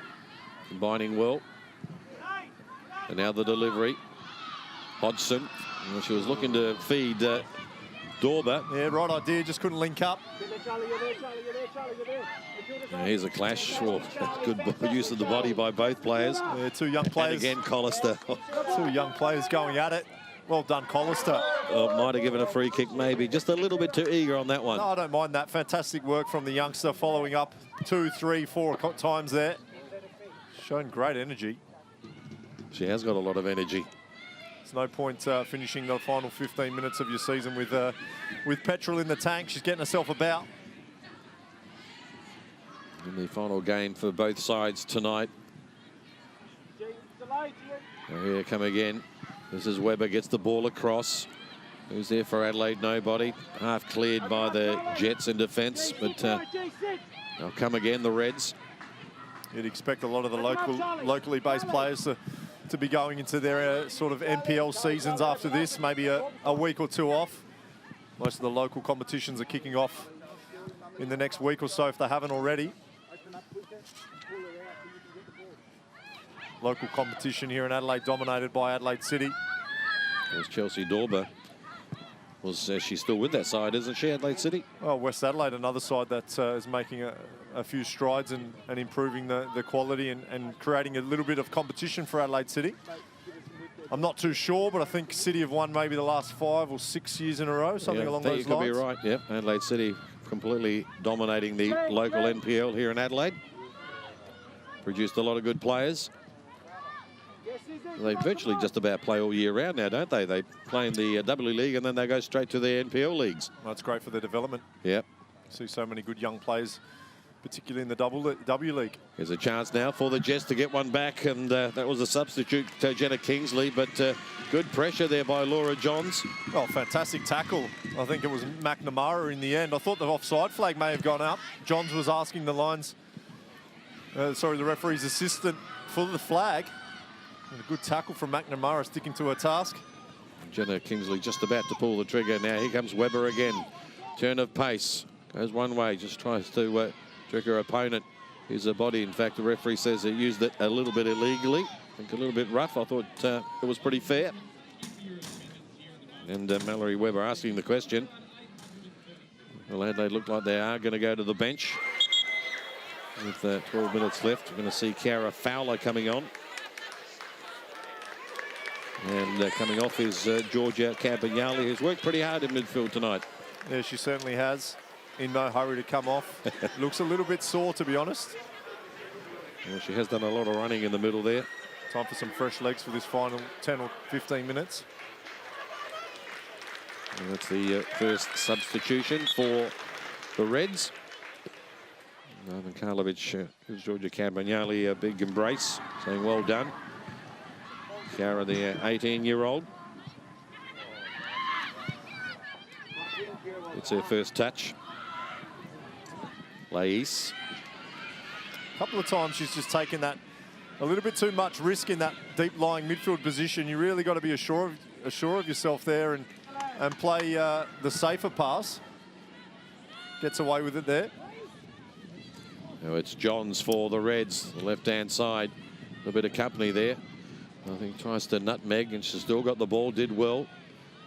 combining well. And now the delivery. Hodgson, well, she was looking to feed Dorber. Yeah, right idea, just couldn't link up. Here's a clash. Oh, good use of the body by both players. Yeah, two young players. And again, Collister. Two young players going at it. Well done, Collister. Oh, might have given a free kick, maybe. Just a little bit too eager on that one. No, I don't mind that. Fantastic work from the youngster, following up 2, 3, 4 times there. Shown great energy. She has got a lot of energy. There's no point finishing the final 15 minutes of your season with petrol in the tank. She's getting herself about. In the final game for both sides tonight. Now here come again. This is Weber, gets the ball across. Who's there for Adelaide? Nobody. Half cleared by the Jets in defence, but they'll come again, the Reds. You'd expect a lot of the locally based players to be going into their sort of NPL seasons after this, maybe a week or two off. Most of the local competitions are kicking off in the next week or so if they haven't already. Local competition here in Adelaide dominated by Adelaide City. There's Chelsea Dorber. She's still with that side, isn't she, Adelaide City? Well, West Adelaide, another side that is making a few strides and improving the quality and creating a little bit of competition for Adelaide City. I'm not too sure, but I think City have won maybe the last 5 or 6 years in a row, something along those lines. You could be right, yep. Adelaide City completely dominating the local NPL here in Adelaide. Produced a lot of good players. They virtually just about play all year round now, don't they? They play in the W League and then they go straight to the NPL leagues. Well, that's great for their development. Yep. See so many good young players, particularly in the W League. There's a chance now for the Jets to get one back, and that was a substitute, Jenna Kingsley, but good pressure there by Laura Johns. Oh, fantastic tackle. I think it was McNamara in the end. I thought the offside flag may have gone up. Johns was asking the the referee's assistant for the flag. And a good tackle from McNamara, sticking to her task. Jenna Kingsley just about to pull the trigger now. Here comes Weber again. Turn of pace. Goes one way, just tries to trick her opponent. Here's her body. In fact, the referee says he used it a little bit illegally. I think a little bit rough. I thought it was pretty fair. And Mallory Weber asking the question. Well, Adelaide look like they are going to go to the bench. With 12 minutes left, we're going to see Cara Fowler coming on. And coming off is Georgia Campagnoli, who's worked pretty hard in midfield tonight. Yeah, she certainly has. In no hurry to come off. Looks a little bit sore, to be honest. Well, she has done a lot of running in the middle there. Time for some fresh legs for this final 10 or 15 minutes. And that's the first substitution for the Reds. Ivan Karlovic gives Georgia Campagnoli a big embrace, saying well done. Cara, the 18-year-old. It's her first touch. Lais. A couple of times she's just taken that a little bit too much risk in that deep-lying midfield position. You really got to be assured of yourself there and play the safer pass. Gets away with it there. Now it's Johns for the Reds, the left-hand side. A little bit of company there. I think tries to nutmeg, and she's still got the ball, did well.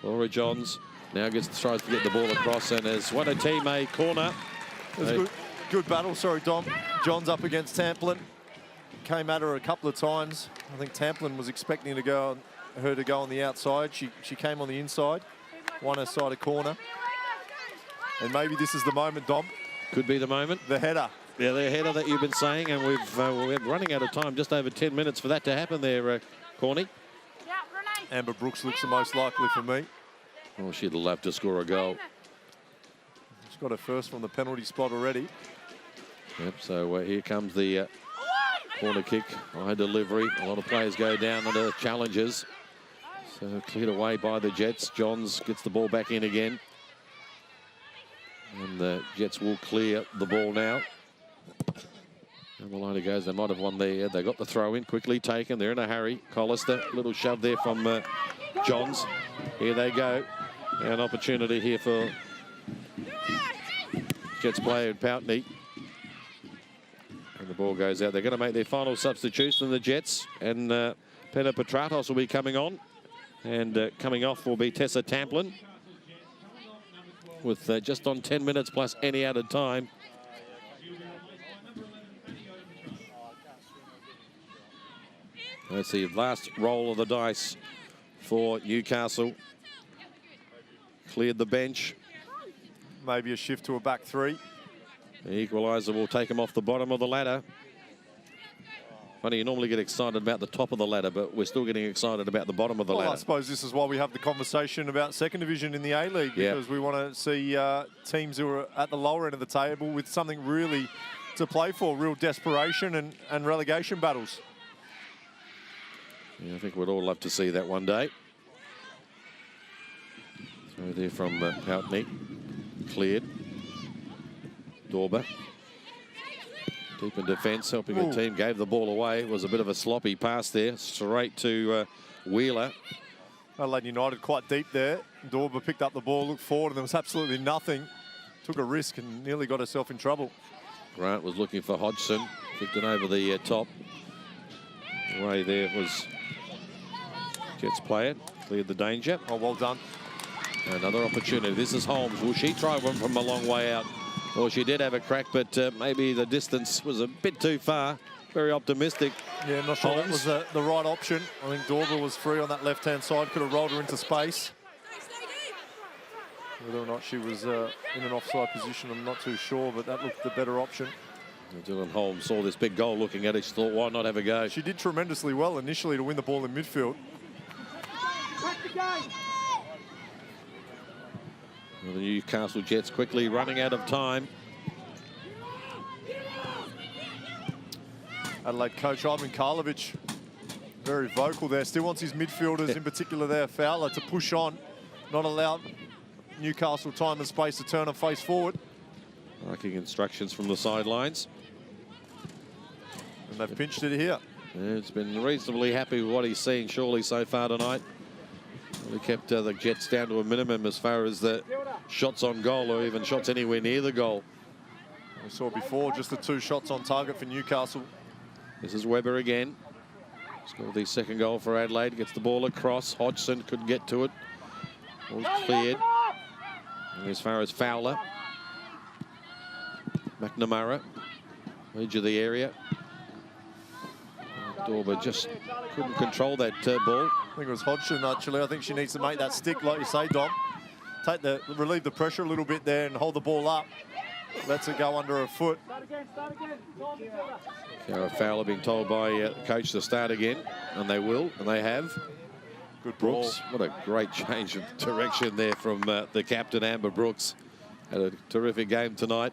Laura Johns now tries to get the ball across, and has won a team a corner. It was a good battle, sorry, Dom. Johns up against Tamplin. Came at her a couple of times. I think Tamplin was expecting her to go on the outside. She came on the inside, won her side a corner. And maybe this is the moment, Dom. Could be the moment. The header. Yeah, the header that you've been saying, and we're running out of time, just over 10 minutes for that to happen there, Corny. Amber Brooks looks the most likely for me. Oh, she'd love to score a goal. She's got her first from the penalty spot already. Yep, so here comes the corner kick, high delivery. A lot of players go down under challenges. So cleared away by the Jets. Johns gets the ball back in again. And the Jets will clear the ball now. And the line it goes, they might have won there. They got the throw in, quickly taken. They're in a hurry. Collister, little shove there from Johns. Here they go. An opportunity here for Jets player Poutney. And the ball goes out. They're going to make their final substitution, the Jets. And Pena Petratos will be coming on. And coming off will be Tessa Tamplin. with just on 10 minutes plus any added time. That's the last roll of the dice for Newcastle. Cleared the bench. Maybe a shift to a back three. The equaliser will take him off the bottom of the ladder. Funny, you normally get excited about the top of the ladder, but we're still getting excited about the bottom of the ladder. I suppose this is why we have the conversation about second division in the A-League, because we want to see teams who are at the lower end of the table with something really to play for, real desperation and relegation battles. Yeah, I think we'd all love to see that one day. So there from Poutney. Cleared. Dorber. Deep in defence, helping the team. Gave the ball away. It was a bit of a sloppy pass there. Straight to Wheeler. Adelaide United quite deep there. Dorber picked up the ball, looked forward, and there was absolutely nothing. Took a risk and nearly got herself in trouble. Grant was looking for Hodgson. Kicked it over the top. Away there was Jets player. Cleared the danger. Oh, well done. Another opportunity. This is Holmes. Will she try one from a long way out? Well, she did have a crack, but maybe the distance was a bit too far. Very optimistic. Yeah, I'm not sure that was the right option. I think Dorber was free on that left-hand side. Could have rolled her into space. Whether or not she was in an offside position, I'm not too sure, but that looked the better option. Dylan Holmes saw this big goal looking at it. She thought, why not have a go? She did tremendously well initially to win the ball in midfield. Well, the Newcastle Jets quickly running out of time. Adelaide coach Ivan Karlovic, very vocal there. Still wants his midfielders, in particular there, Fowler, to push on, not allow Newcastle time and space to turn and face forward. Liking instructions from the sidelines. And they've pinched it here. Yeah, it's been reasonably happy with what he's seen, surely, so far tonight. We kept the Jets down to a minimum as far as the shots on goal or even shots anywhere near the goal. We saw before just the 2 shots on target for Newcastle. This is Weber again. Scored the second goal for Adelaide. Gets the ball across. Hodgson couldn't get to it. Ball's cleared. And as far as Fowler. McNamara. Edge of the area. Dorber just couldn't control that ball. I think it was Hodgson, actually. I think she needs to make that stick, like you say, Dom. Relieve the pressure a little bit there and hold the ball up. Lets it go under her foot. Fowler being told by the coach to start again, and they will, and they have. Good Brooks, ball. what a great change of direction there from the captain, Amber Brooks. Had a terrific game tonight.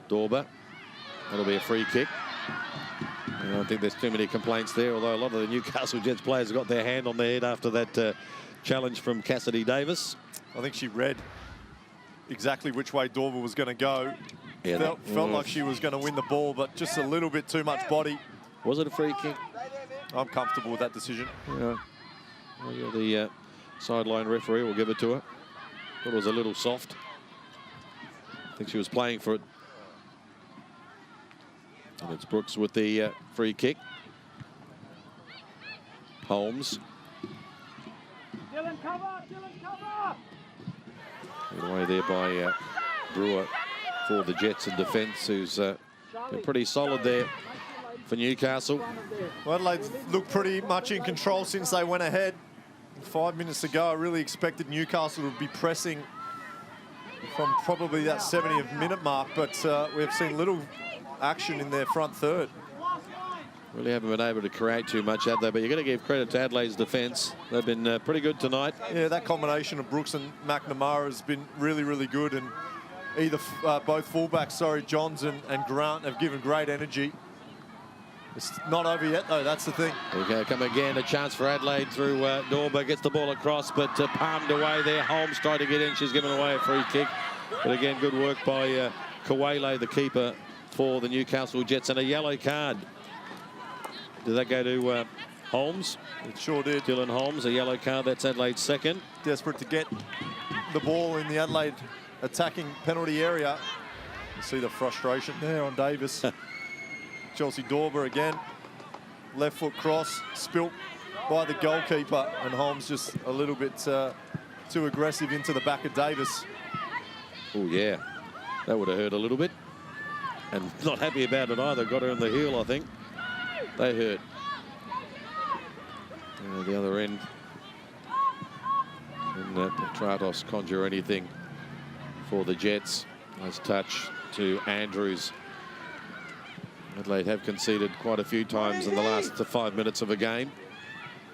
Dorber, that'll be a free kick. I don't think there's too many complaints there, although a lot of the Newcastle Jets players got their hand on their head after that challenge from Cassidy Davis. I think she read exactly which way Dorber was going to go. Yeah, felt like she was going to win the ball, but just a little bit too much body. Was it a free kick? I'm comfortable with that decision. Yeah. Well, yeah, the sideline referee will give it to her. Thought it was a little soft. I think she was playing for it. And it's Brooks with the free kick. Holmes. Dylan, cover! Put away there by Brewer for the Jets in defence, who's been pretty solid there for Newcastle. Well, Adelaide looked pretty much in control since they went ahead. 5 minutes ago, I really expected Newcastle to be pressing from probably that 70th minute mark, but we've seen little action in their front third. Really haven't been able to create too much, have they? But you've got to give credit to Adelaide's defence. They've been pretty good tonight. Yeah, that combination of Brooks and McNamara has been really, really good. And both fullbacks, Johns and Grant have given great energy. It's not over yet, though. That's the thing. Okay, come again. A chance for Adelaide through Dorber. Gets the ball across, but palmed away there. Holmes tried to get in. She's given away a free kick. But again, good work by Kawele, the keeper for the Newcastle Jets, and a yellow card. Did that go to Holmes? It sure did. Dylan Holmes, a yellow card. That's Adelaide's second. Desperate to get the ball in the Adelaide attacking penalty area. You see the frustration there on Davis. Chelsea Dorber again. Left foot cross, spilt by the goalkeeper, and Holmes just a little bit too aggressive into the back of Davis. Oh, yeah. That would have hurt a little bit. And not happy about it either. Got her in the heel, I think. They hurt. The other end. And Petratos conjure anything for the Jets. Nice touch to Andrews. Adelaide have conceded quite a few times in the last 5 minutes of a game.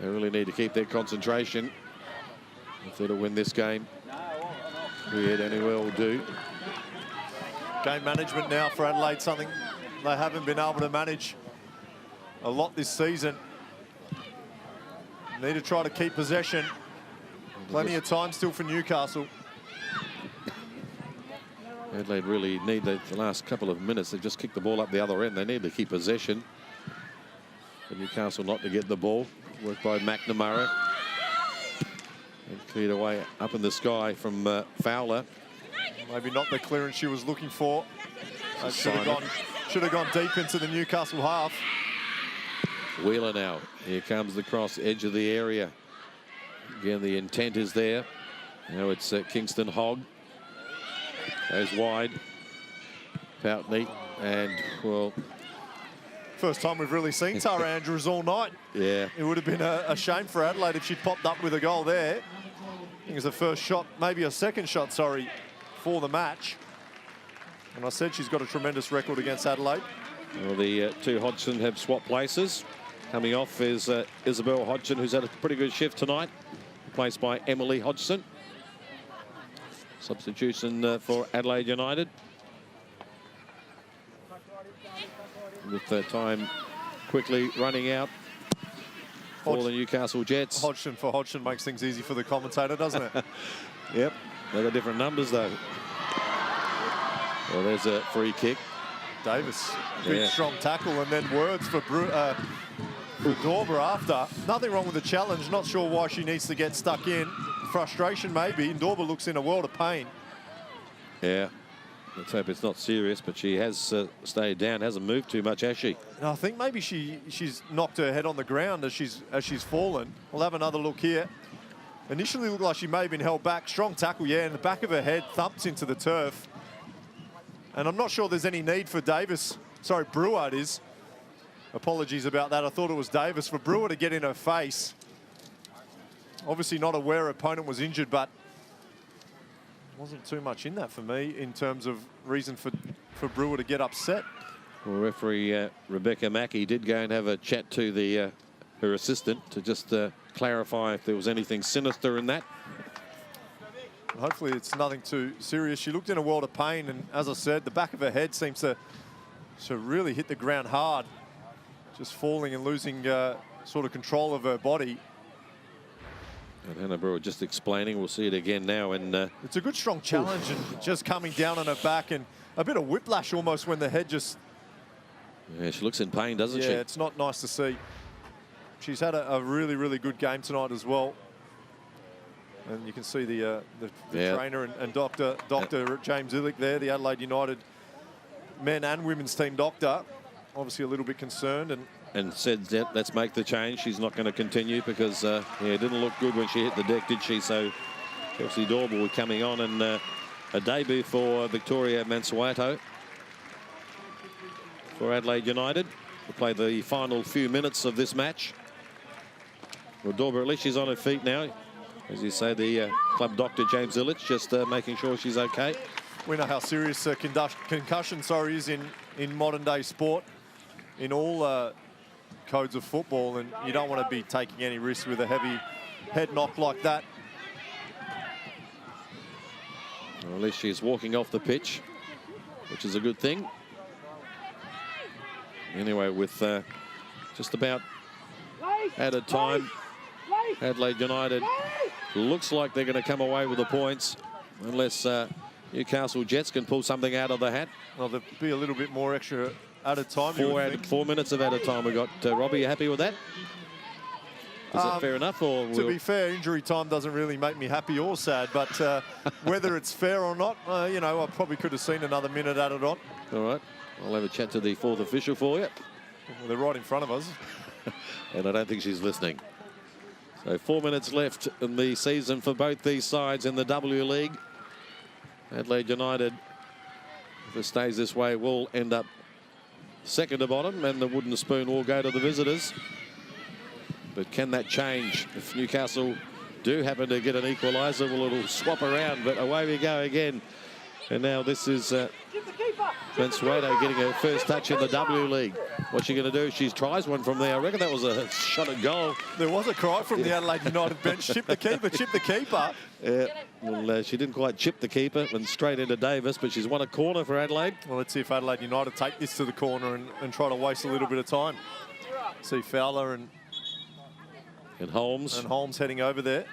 They really need to keep their concentration if they're to win this game. Weird, anywhere will do. Game management now for Adelaide, something they haven't been able to manage a lot this season. Need to try to keep possession. Plenty of time still for Newcastle. Adelaide really need the last couple of minutes. They've just kicked the ball up the other end. They need to keep possession. For Newcastle not to get the ball. Work by McNamara. And cleared away up in the sky from Fowler. Maybe not the clearance she was looking for. Should have gone deep into the Newcastle half. Wheeler now. Here comes the cross, edge of the area. Again, the intent is there. Now it's Kingston Hogg. Goes wide. Poutney. And, well... First time we've really seen Tara Andrews all night. Yeah. It would have been a shame for Adelaide if she'd popped up with a goal there. I think it was the first shot, maybe a second shot, sorry, for the match. And I said she's got a tremendous record against Adelaide. Well, the two Hodgson have swapped places. Coming off is Isabel Hodgson, who's had a pretty good shift tonight. Replaced by Emily Hodgson. Substitution for Adelaide United. With the time quickly running out for the Newcastle Jets. Hodgson for Hodgson makes things easy for the commentator, doesn't it? Yep, they've got different numbers though. Well, there's a free kick. Davis, big strong tackle, and then words for Dorber after. Nothing wrong with the challenge, not sure why she needs to get stuck in. Frustration maybe, and Dorber looks in a world of pain. Yeah. Let's hope it's not serious, but she has stayed down, hasn't moved too much, has she? And I think maybe she's knocked her head on the ground as she's fallen. We'll have another look here. Initially looked like she may have been held back. Strong tackle, yeah, and the back of her head thumps into the turf. And I'm not sure there's any need for Davis. Sorry, Brewer it is. Apologies about that. I thought it was Davis. For Brewer to get in her face. Obviously not aware her opponent was injured, but wasn't too much in that for me in terms of reason for Brewer to get upset. Well, referee Rebecca Mackey did go and have a chat to her assistant to just clarify if there was anything sinister in that. Hopefully it's nothing too serious. She looked in a world of pain, and as I said, the back of her head seems to really hit the ground hard, just falling and losing sort of control of her body. And Hannah Brewer just explaining. We'll see it again now. And it's a good strong challenge, and just coming down on her back, and a bit of whiplash almost when the head just... Yeah, she looks in pain, doesn't she? Yeah, it's not nice to see. She's had a really, really good game tonight as well. And you can see the trainer and Dr. James Illick there, the Adelaide United men and women's team doctor. Obviously a little bit concerned. And said, let's make the change. She's not going to continue because it didn't look good when she hit the deck, did she? So Kelsey Dorber coming on, and a debut for Victoria Mansueto for Adelaide United. We'll play the final few minutes of this match. Well, Dorber, at least she's on her feet now. As you say, the club doctor, James Illich, just making sure she's okay. We know how serious concussion is in modern day sport, in all codes of football, and you don't want to be taking any risks with a heavy head knock like that. Well, at least she's walking off the pitch, which is a good thing. Anyway, with just about added time, Adelaide United looks like they're going to come away with the points, unless Newcastle Jets can pull something out of the hat. Well, there'll be a little bit more extra added time. 4 minutes of added time we got. Robbie, you happy with that? Is that fair enough? Or to be fair, injury time doesn't really make me happy or sad, but whether it's fair or not, you know, I probably could have seen another minute added on. All right. I'll have a chat to the fourth official for you. Well, they're right in front of us. And I don't think she's listening. So 4 minutes left in the season for both these sides in the W League. Adelaide United, if it stays this way, will end up second to bottom, and the wooden spoon will go to the visitors. But can that change if Newcastle do happen to get an equaliser? Well, it'll swap around, but away we go again. And now this is Mansueto getting her first touch in the W League. What's she going to do? She tries one from there. I reckon that was a shot at goal. There was a cry from the Adelaide United bench. Chip the keeper, chip the keeper. Yeah, well, she didn't quite chip the keeper and straight into Davis, but she's won a corner for Adelaide. Well, let's see if Adelaide United take this to the corner and try to waste a little bit of time. See Fowler and Holmes. And Holmes heading over there.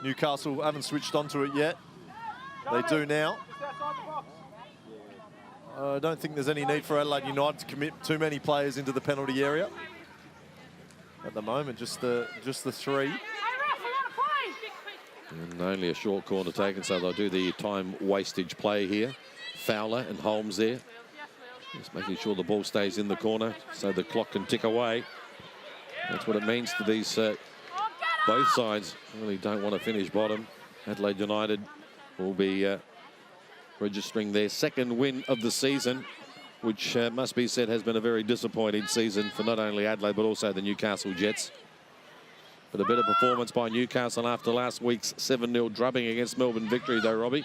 Newcastle haven't switched onto it yet. They do now. I don't think there's any need for Adelaide United to commit too many players into the penalty area. At the moment, just the three. And only a short corner taken, so they'll do the time wastage play here. Fowler and Holmes there. Just making sure the ball stays in the corner so the clock can tick away. That's what it means to these both sides. Really don't want to finish bottom. Adelaide United will be registering their second win of the season, which must be said has been a very disappointing season for not only Adelaide but also the Newcastle Jets. But a better performance by Newcastle after last week's 7-0 drubbing against Melbourne Victory, though, Robbie.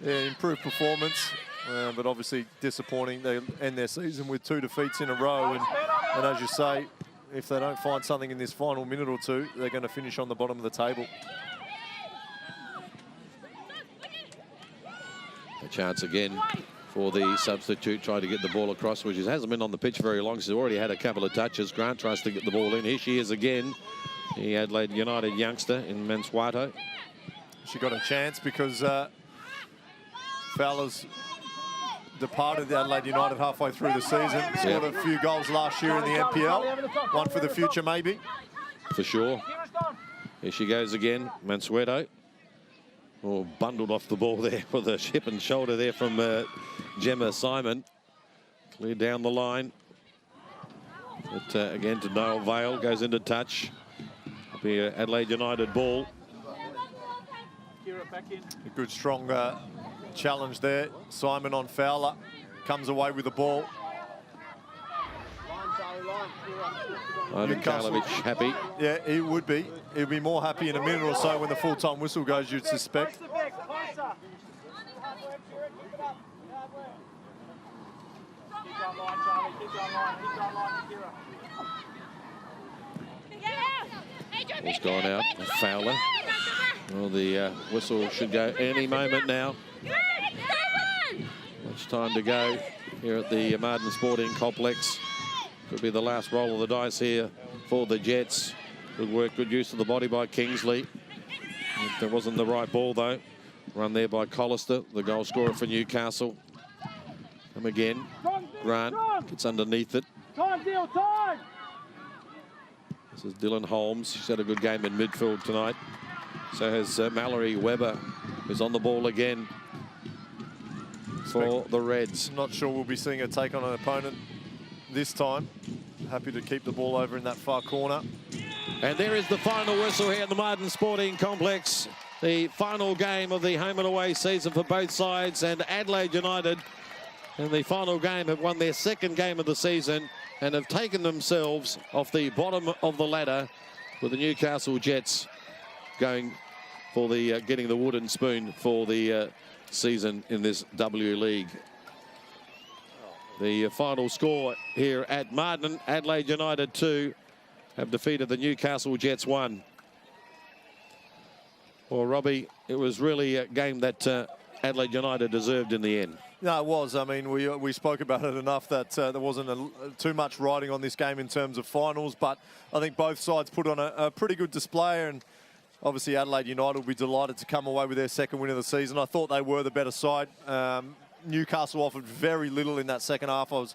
Yeah, improved performance, but obviously disappointing. They end their season with 2 defeats in a row, and as you say, if they don't find something in this final minute or two, they're going to finish on the bottom of the table. A chance again for the substitute, trying to get the ball across, which hasn't been on the pitch very long. She's already had a couple of touches. Grant tries to get the ball in. Here she is again, the Adelaide United youngster in Mansueto. She got a chance because Fowler's departed Adelaide United halfway through the season. Scored a few goals last year in the NPL. One for the future, maybe. For sure. Here she goes again, Mansueto. Oh, bundled off the ball there with a hip and shoulder there from Gemma Simon. Cleared down the line. But again to Noel Vale, goes into touch. It'll be an Adelaide United ball. A good strong challenge there. Simon on Fowler. Comes away with the ball. Ivan Karlovic happy. Yeah, he would be. He'll be more happy in a minute or so when the full-time whistle goes, you'd suspect. Ball's gone out. Fowler. Well, the whistle should go any moment now. Much time to go here at the Martin Sporting Complex. Could be the last roll of the dice here for the Jets. Good work, good use of the body by Kingsley. That wasn't the right ball, though. Run there by Collister, the goal scorer for Newcastle. Come again. Grant gets underneath it. This is Dylan Holmes. She's had a good game in midfield tonight. So has Mallory Weber, who's on the ball again for the Reds. I'm not sure we'll be seeing her take on an opponent this time. Happy to keep the ball over in that far corner. And there is the final whistle here at the Martin Sporting Complex. The final game of the home and away season for both sides. And Adelaide United in the final game have won their second game of the season and have taken themselves off the bottom of the ladder, with the Newcastle Jets going for the getting the wooden spoon for the season in this W League. The final score here at Martin, Adelaide United 2 have defeated the Newcastle Jets 1. Well, Robbie, it was really a game that Adelaide United deserved in the end. No, it was. I mean, we spoke about it enough that there wasn't too much riding on this game in terms of finals, but I think both sides put on a pretty good display, and obviously Adelaide United will be delighted to come away with their second win of the season. I thought they were the better side. Newcastle offered very little in that second half. I was